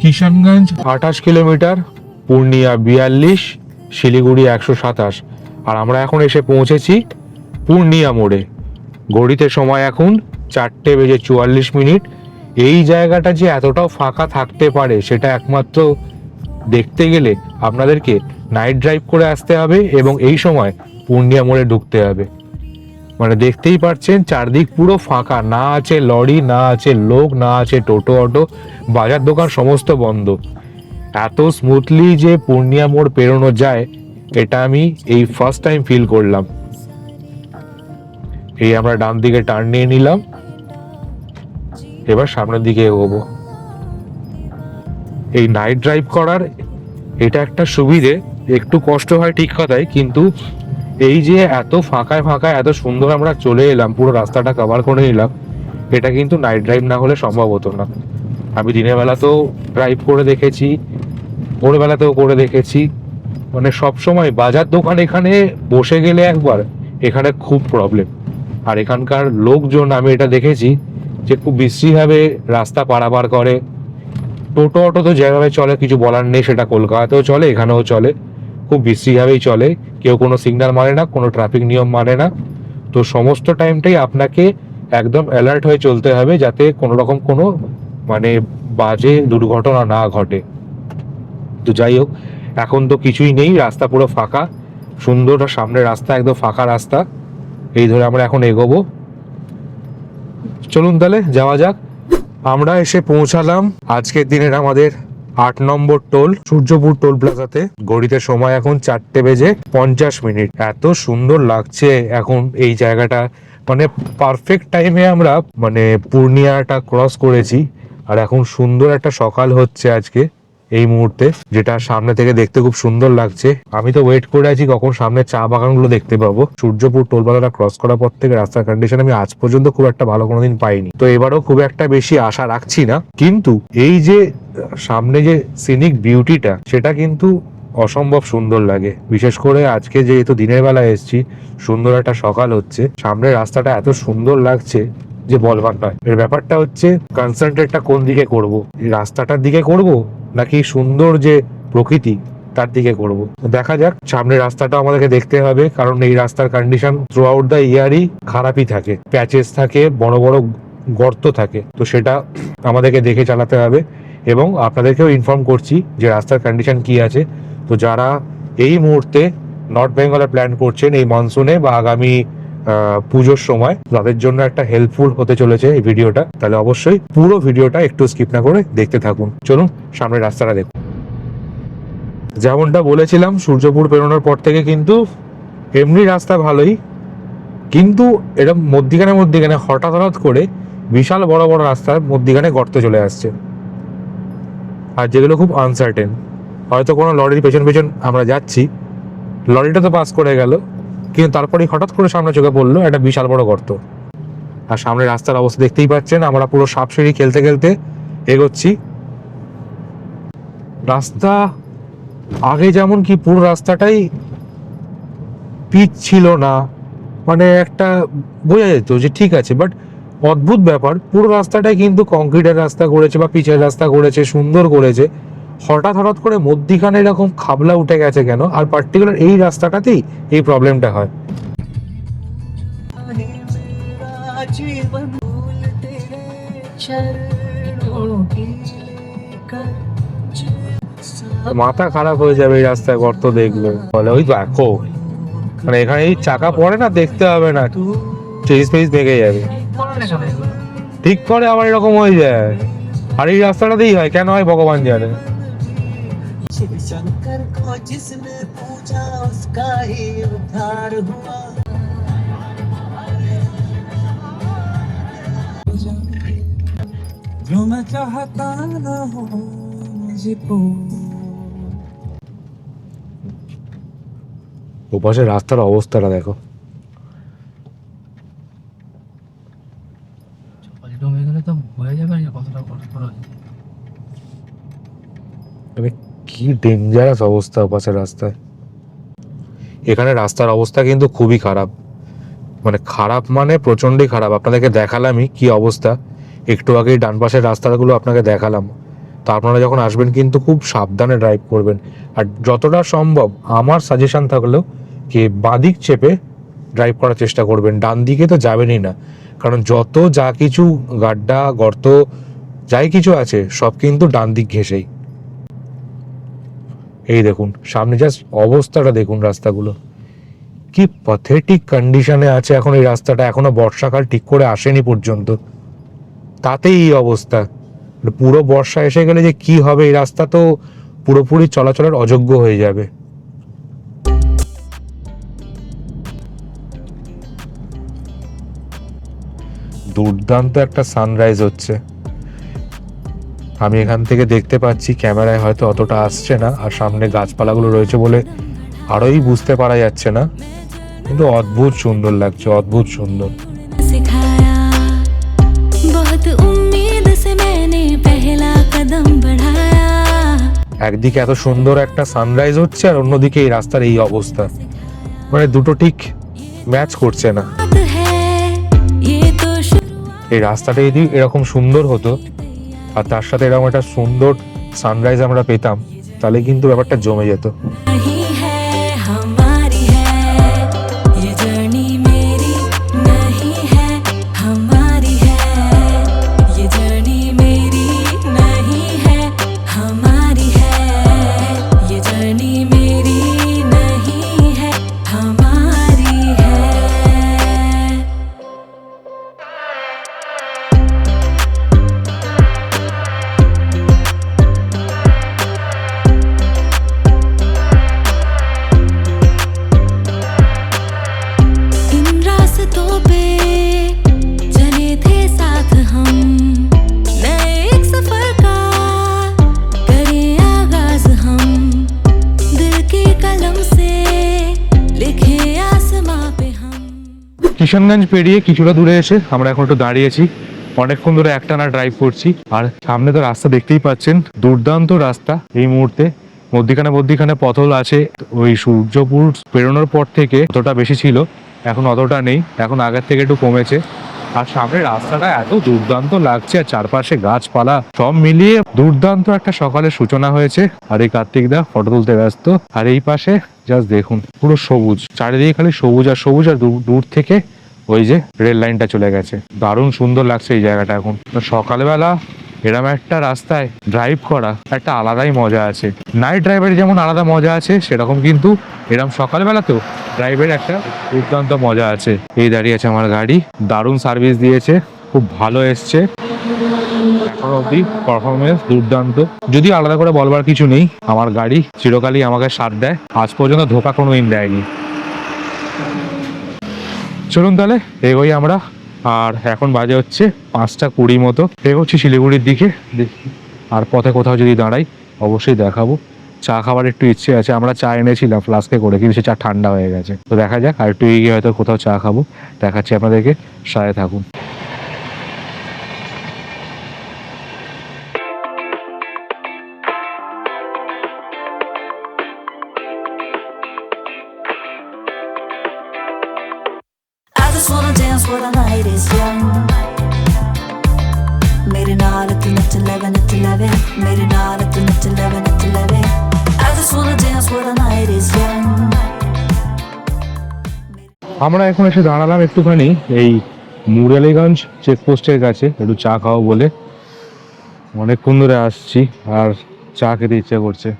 Speaker 1: কিষানগঞ্জ 28 কিলোমিটার, পূর্ণিয়া 42, শিলিগুড়ি 127। আর আমরা এখন এসে পৌঁছেছি পূর্ণিয়া মোড়ে। ঘড়িতে সময় এখন 4:44। এই জায়গাটা যে এতটাও ফাঁকা থাকতে পারে সেটা একমাত্র দেখতে গেলে আপনাদেরকে নাইট ড্রাইভ করে আসতে হবে এবং এই সময় পূর্ণিয়া মোড়ে ঢুকতে হবে। মানে দেখতেই পাচ্ছেন চারদিক পুরো ফাঁকা, না আছে লরি, না আছে লোক, না আছে টোটো অটো, বাজার দোকান সমস্ত বন্ধ। এত স্মুথলি যে পূর্ণিয়া মোড় পেরোনো যায় এটা আমি এই ফার্স্ট টাইম ফিল করলাম। এই আমরা ডান দিকে টার্ন নিয়ে নিলাম, এবার সামনের দিকে এগোবো। এই নাইট ড্রাইভ করার এটা একটা সুবিধে, একটু কষ্ট হয় ঠিক কথাই, কিন্তু এই যে এত ফাঁকায় ফাঁকায় এত সুন্দর আমরা চলে এলাম, পুরো রাস্তাটা কভার করে নিলাম, এটা কিন্তু নাইট ড্রাইভ না হলে সম্ভব হতো না। আমি দিনের বেলাতেও ড্রাইভ করে দেখেছি, ভোরবেলাতেও করে দেখেছি, মানে সবসময় বাজার দোকান এখানে বসে গেলে একবার এখানে খুব প্রবলেম। আর এখানকার লোকজন আমি এটা দেখেছি যে খুব বিশ্রীভাবে রাস্তা পারাপার করে। টোটো অটো তো যেভাবে চলে কিছু বলার নেই, সেটা কলকাতাতেও চলে, এখানেও চলে, খুব বিশ্রীভাবেই চলে। কেউ কোনো সিগন্যাল মানে না, কোনো ট্রাফিক নিয়ম মানে না। তো সমস্ত টাইমটাই আপনাকে একদম অ্যালার্ট হয়ে চলতে হবে যাতে কোনো রকম কোনো মানে বাজে দুর্ঘটনা না ঘটে। তো যাই হোক, এখন তো কিছুই নেই, রাস্তা পুরো ফাঁকা, সুন্দর সামনের রাস্তা, একদম ফাঁকা রাস্তা। এই ধরে আমরা এখন এগোবো। চলুন তাহলে যাওয়া যাক। আমরা এসে পৌঁছালাম আজকের দিনের আমাদের 8 নম্বর টোল, সূর্যপুর টোল প্লাজাতে। ঘড়িতে সময় এখন 4:50। এত সুন্দর লাগছে এখন এই জায়গাটা, মানে পারফেক্ট টাইমে আমরা মানে পূর্ণিয়াটা ক্রস করেছি। আর এখন সুন্দর একটা সকাল হচ্ছে আজকে এই মুহূর্তে, যেটা সামনে থেকে দেখতে খুব সুন্দর লাগছে। আমি তো ওয়েট করে আছি কখন সামনে চা বাগানগুলো দেখতে পাবো। সূর্যপুর টোল প্লাজাটা ক্রস করার পর থেকে রাস্তার কন্ডিশন আমি আজ পর্যন্ত খুব একটা ভালো কোনোদিন পাইনি, তো এবারও খুব একটা বেশি আশা রাখছি না। কিন্তু এই যে সামনে যে সিনিক বিউটিটা, সেটা কিন্তু অসম্ভব সুন্দর লাগে। বিশেষ করে আজকে যেহেতু দিনের বেলা এসেছি, সুন্দর একটা সকাল হচ্ছে, সামনের রাস্তাটা এত সুন্দর লাগছে যে বলবার নয়। এর ব্যাপারটা হচ্ছে কনসেন্ট্রেটটা কোন দিকে করব, এই রাস্তাটার দিকে করব নাকি সুন্দর যে প্রকৃতি তার দিকে করব। দেখা যাক, সামনের রাস্তাটা আমাদেরকে দেখতে হবে, কারণ এই রাস্তার কন্ডিশন থ্রু আউট দ্য ইয়ারই খারাপই থাকে, প্যাচেস থাকে, বড় বড় গর্ত থাকে, তো সেটা আমাদেরকে দেখে চালাতে হবে। এবং আপনাদেরকেও ইনফর্ম করছি যে রাস্তার কন্ডিশন কি আছে। তো যারা এই মুহূর্তে নর্থ বেঙ্গলে প্ল্যান করছেন এই মনসুনে বা আগামী পুজোর সময়, তাদের জন্য একটা হেল্পফুল হতে চলেছে এই ভিডিওটা। তাহলে অবশ্যই পুরো ভিডিওটা একটু স্কিপ না করে দেখতে থাকুন। চলুন সামনের রাস্তাটা দেখুন। যেমনটা বলেছিলাম, সূর্যপুর পেরোনোর পর থেকে কিন্তু এমনি রাস্তা ভালোই, কিন্তু এরকম মধ্যিখানে হঠাৎ করে বিশাল বড় বড় রাস্তার মধ্যিখানে গর্ত চলে আসছে, আর যেগুলো খুব আনসার্টেন। হয়তো কোনো লরির পেছন পেছন আমরা যাচ্ছি, লরিটা তো পাস করে গেল, কিন্তু তারপরে হঠাৎ করে সামনে চোখে পড়লো একটা বিশাল বড় গর্ত। আর সামনে রাস্তার অবস্থা দেখতেই পাচ্ছেন, আমরা পুরো সাপসিঁড়ি খেলতে খেলতে এগোচ্ছি। রাস্তা আগে যেমন কি পুরো রাস্তাটাই পিচ ছিল না, মানে একটা বোঝা যেত যে ঠিক আছে, বাট অদ্ভুত ব্যাপার, পুরো রাস্তাটাই কিন্তু কংক্রিটের রাস্তা করেছে বা পিচের রাস্তা করেছে, সুন্দর করেছে। হঠাৎ করে মধ্যিখানে এরকম খাবলা উঠে গেছে কেন? আর পার্টিকুলার এই রাস্তাটাতেই এই প্রবলেমটা হয়। মাথা খারাপ হয়ে যাবে এই রাস্তায় গর্ত দেখলে, বলে ওই দেখো, মানে এখানে এই চাকা পড়ে না, দেখতে হবে না, চেজ ফেজ ভেঙে যাবে। ঠিক করে আবার এরকম হয়ে যায়, আর এই রাস্তাটাতেই হয়, কেন হয় ভগবান জানে।
Speaker 3: शंकर को जिसने पूजा उसका ही उद्धार हुआ। जो मैं चाहता ना हो मुझको।
Speaker 1: ওপাশে রাস্তার অবস্থাটা দেখো, কি ডেঞ্জারাস অবস্থা ওপাশের রাস্তায়। এখানে রাস্তার অবস্থা কিন্তু খুবই খারাপ, মানে খারাপ মানে প্রচন্ডই খারাপ। আপনাদেরকে দেখালামই কি অবস্থা, একটু আগেই ডান পাশের রাস্তাগুলো আপনাকে দেখালাম। তো আপনারা যখন আসবেন কিন্তু খুব সাবধানে ড্রাইভ করবেন, আর যতটা সম্ভব আমার সাজেশন থাকলো কি বাঁদিক চেপে ড্রাইভ করার চেষ্টা করবেন, ডান দিকে তো যাবেনই না, কারণ যত যা কিছু গাড্ডা গর্ত যাই কিছু আছে সব কিন্তু ডান দিক ঘেঁষেই। এই দেখুন সামনে জাস্ট অবস্থাটা দেখুন, রাস্তাগুলো কি প্যাথেটিক কন্ডিশনে আছে এখন এই রাস্তাটা। এখনো বর্ষাকাল ঠিক করে আসেনি পর্যন্ত, তাতেই এই অবস্থা। পুরো বর্ষা এসে গেলে যে কি হবে এই রাস্তা তো পুরোপুরি চলাচলের অযোগ্য হয়ে যাবে। দুর্দান্ত একটা সানরাইজ হচ্ছে, আমি এখান থেকে দেখতে পাচ্ছি, ক্যামেরায় হয়তো অতটা আসছে না, আর সামনে গাছপালাগুলো রয়েছে বলে আরোই বুঝতে পারা যাচ্ছে না, কিন্তু অদ্ভুত সুন্দর লাগছে, অদ্ভুত সুন্দর।
Speaker 4: सिखाया बहुत उम्मीद से मैंने पहला कदम बढ़ाया
Speaker 1: একদিকে এত সুন্দর একটা সানরাইজ হচ্ছে আর অন্যদিকে এই রাস্তার এই অবস্থা, মানে দুটো ঠিক ম্যাচ করছে না।
Speaker 4: बात है ये तो
Speaker 1: এই রাস্তাটা যদি এরকম সুন্দর হতো আর তার সাথে এরকম একটা সুন্দর সানরাইজ আমরা পেতাম, তাহলে কিন্তু ব্যাপারটা জমে যেত।
Speaker 4: नहीं है हमारी है ये जर्नी मेरी नहीं है हमारी है ये जर्नी मेरी नहीं है हमारी है ये जर्नी मेरी नहीं है हमारी है इन रास्तों पे चले थे साथ हम नए एक सफर का करें आगाज हम दिल के कलम से लिखे आसमां पे हम
Speaker 1: কিষানগঞ্জ পেরিয়ে কিছুটা দূরে এসে আমরা এখন একটু দাঁড়িয়েছি, অনেকক্ষণ ধরে একটানা ড্রাইভ করছি, আর সামনে তো রাস্তা দেখতেই পাচ্ছেন, দুর্দান্ত রাস্তা। এই মুহূর্তে মধ্যিখানে পথল আছে, ওই সূর্যপুর পেরোনোর পর থেকে অতটা বেশি ছিল, এখন অতটা নেই, এখন আগের থেকে একটু কমেছে। আর সামনে রাস্তাটা এত দুর্দান্ত লাগছে, আর চারপাশে গাছপালা সব মিলিয়ে দুর্দান্ত একটা সকালের সূচনা হয়েছে। আর এই কার্তিক দা ফটো তুলতে ব্যস্ত, আর এই পাশে জাস্ট দেখুন পুরো সবুজ, চারিদিকে খালি সবুজ আর সবুজ, আর দূর থেকে ওই যে রেল লাইনটা চলে গেছে। দারুণ সুন্দর লাগছে এই জায়গাটা এখন। তো সকালবেলা এরম একটা রাস্তায় ড্রাইভ করা একটা আলাদাই মজা আছে। নাইট ড্রাইভের যেমন আলাদা মজা আছে, সেরকম কিন্তু এরম সকালবেলাতেও ড্রাইভের একটা দুর্দান্ত মজা আছে। এই দাঁড়িয়ে আছে আমার গাড়ি, দারুণ সার্ভিস দিয়েছে, খুব ভালো এসছে এখন অব্দি, পারফরমেন্স দুর্দান্ত। যদি আলাদা করে বলবার কিছু নেই, আমার গাড়ি চিরকালই আমাকে সাথ দেয়, আজ পর্যন্ত ধোকা কোনোদিন দেয়নি। চলুন তাহলে এগোই আমরা, আর এখন বাজে হচ্ছে 5:20 মতো, এগোচ্ছি শিলিগুড়ির দিকে। দেখি আর পথে কোথাও যদি দাঁড়াই অবশ্যই দেখাবো। চা খাবার একটু ইচ্ছে আছে, আমরা চা এনেছিলাম ফ্লাস্কে করে, কিন্তু সে চা ঠান্ডা হয়ে গেছে। তো দেখা যাক, আর একটু এগিয়ে হয়তো কোথাও চা খাবো, দেখাচ্ছি আপনাদেরকে, সাথে থাকুন।
Speaker 2: I just wanna dance while the night is young. मेरे नाल तू नच लवे मेरे नाल तू नच लवे I just wanna dance while the night is young.
Speaker 1: আমরা এখন এসে দাঁড়ালাম একটুখানি এই মুরালিগঞ্জ চেকপোস্টের কাছে, একটু চা খাওয়া বলে। অনেকক্ষণ ধরে আসছি আর চা খেতে ইচ্ছে করছে।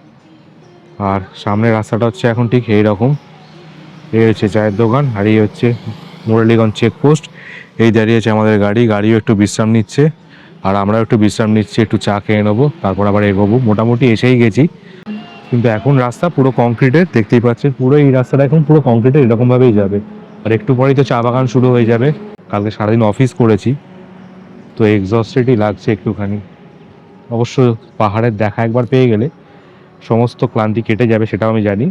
Speaker 1: আর সামনের রাস্তাটা হচ্ছে এখন ঠিক এইরকম, এই হচ্ছে চায়ের দোকান, আর এই হচ্ছে মুরালিগঞ্জ চেকপোস্ট। এই দাঁড়িয়েছে আমাদের গাড়ি, গাড়িও একটু বিশ্রাম নিচ্ছে, আর আমরাও একটু বিশ্রাম নিচ্ছি, একটু চা খেয়ে নেবো, তারপর আবার এগোবো। মোটামুটি এসেই গেছি, কিন্তু এখন রাস্তা পুরো কংক্রিটের, দেখতেই পাচ্ছেন পুরো এই রাস্তাটা এখন পুরো কংক্রিটের, এরকমভাবেই যাবে। আর একটু পরেই তো চা বাগান শুরু হয়ে যাবে। কালকে সারাদিন অফিস করেছি, তো এক্সস্টেডই লাগছে একটুখানি। অবশ্য পাহাড়ের দেখা একবার পেয়ে গেলে সমস্ত ক্লান্তি কেটে যাবে, সেটাও আমি জানি।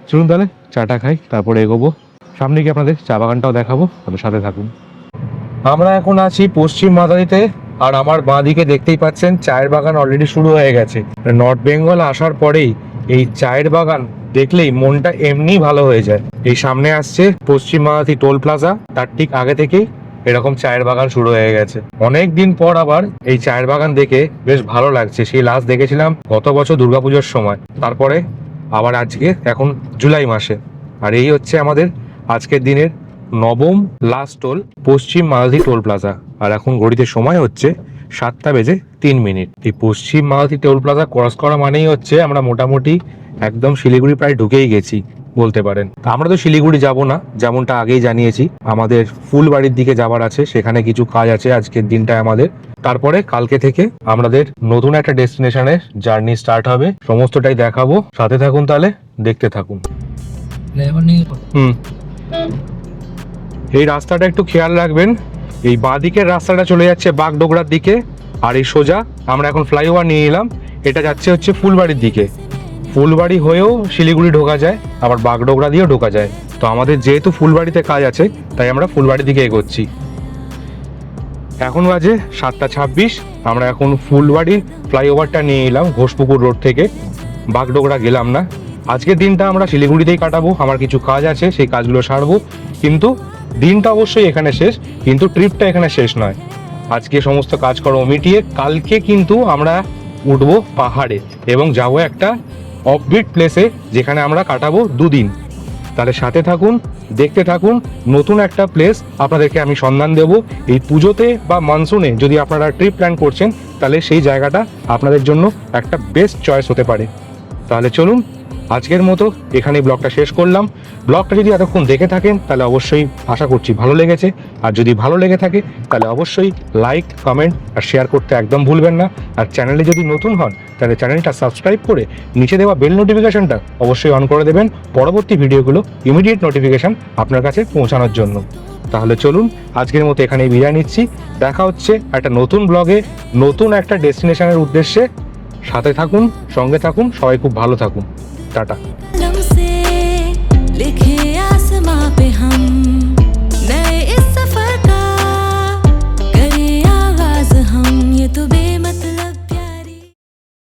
Speaker 1: চলুন তাহলে চাটা খাই, তারপরে এগোবো। সামনে গিয়ে আপনাদের চা বাগানটাও দেখাবো, তাদের সাথে থাকুন। আমরা এখন আছি পশ্চিম মাদারিতে, আর আমার বাঁ দিকে দেখতেই পাচ্ছেন চায়ের বাগান অলরেডি শুরু হয়ে গেছে। নর্থ বেঙ্গল আসার পরেই এই চায়ের বাগান দেখলেই মনটা এমনি ভালো হয়ে যায়। এই সামনে আসছে পশ্চিম মাদারি টোল প্লাজা, তার ঠিক আগে থেকেই এরকম চায়ের বাগান শুরু হয়ে গেছে। অনেক দিন পর আবার এই চায়ের বাগান দেখে বেশ ভালো লাগছে। সেই লাস্ট দেখেছিলাম গত বছর দুর্গাপুজোর সময়, তারপরে আবার আজকে এখন জুলাই মাসে। আর এই হচ্ছে আমাদের আজকের দিনের নবম লাস্ট টোল, পশ্চিম মালদী টোল প্লাজা। আর এখন ঘড়িতে সময় হচ্ছে 7:03। এই পশ্চিম মালতী টোল প্লাজা ক্রস করা মানেই হচ্ছে আমরা মোটামুটি একদম শিলিগুড়ি প্রায় ঢুকেই গেছি বলতে পারেন। তা আমরা তো শিলিগুড়ি যাব না, যেমনটা আগেই জানিয়েছি আমাদের ফুলবাড়ির দিকে যাবার আছে, সেখানে কিছু কাজ আছে আজকের দিনটায় আমাদের। তারপরে কালকে থেকে আমাদের নতুন একটা ডেস্টিনেশনে জার্নি স্টার্ট হবে, সমস্তটাই দেখাবো, সাথে থাকুন, তাহলে দেখতে থাকুন। এই রাস্তাটা একটু খেয়াল রাখবেন, এই বাঁ দিকের রাস্তাটা চলে যাচ্ছে বাগডোগরার দিকে, আর এই সোজা আমরা এখন ফ্লাইওভার নিয়ে নিলাম, এটা যাচ্ছে হচ্ছে ফুলবাড়ির দিকে। ফুলবাড়ি হয়েও শিলিগুড়ি ঢোকা যায়, আবার বাগডোগরা দিয়েও ঢোকা যায়। তো আমাদের যেহেতু ফুলবাড়িতে কাজ আছে তাই আমরা ফুলবাড়ির দিকে এগোচ্ছি। এখন বাজে 7:26। আমরা এখন ফুলবাড়ির ফ্লাইওভারটা নিয়ে নিলাম ঘোষপুকুর রোড থেকে, বাগডোগরা গেলাম না। আজকের দিনটা আমরা শিলিগুড়িতেই কাটাবো, আমার কিছু কাজ আছে সেই কাজগুলো সারবো, কিন্তু দিনটা অবশ্যই এখানে শেষ, কিন্তু ট্রিপটা এখানে শেষ নয়। আজকে সমস্ত কাজকর্ম মিটিয়ে কালকে কিন্তু আমরা উঠবো পাহাড়ে এবং যাবো একটা অফবিট প্লেসে, যেখানে আমরা কাটাবো 2 দিন। তাহলে সাথে থাকুন, দেখতে থাকুন, নতুন একটা প্লেস আপনাদেরকে আমি সন্ধান দেব। এই পুজোতে বা মনসুনে যদি আপনারা ট্রিপ প্ল্যান করছেন তাহলে সেই জায়গাটা আপনাদের জন্য একটা বেস্ট চয়েস হতে পারে। তাহলে চলুন, আজকের মতো এখানেই ব্লগটা শেষ করলাম। ব্লগটা যদি এতক্ষণ দেখে থাকেন তাহলে অবশ্যই আশা করছি ভালো লেগেছে, আর যদি ভালো লেগে থাকে তাহলে অবশ্যই লাইক, কমেন্ট আর শেয়ার করতে একদম ভুলবেন না। আর চ্যানেলে যদি নতুন হন তাহলে চ্যানেলটা সাবস্ক্রাইব করে নিচে দেওয়া বেল নোটিফিকেশনটা অবশ্যই অন করে দেবেন, পরবর্তী ভিডিওগুলো ইমিডিয়েট নোটিফিকেশন আপনার কাছে পৌঁছানোর জন্য। তাহলে চলুন, আজকের মতো এখানেই বিদায় নিচ্ছি। দেখা হচ্ছে একটা নতুন ব্লগে, নতুন একটা ডেস্টিনেশনের উদ্দেশ্যে। সাথে থাকুন, সঙ্গে থাকুন, সবাই খুব ভালো থাকুন। টাটা।
Speaker 4: कलम से लिखे आसमां पे हम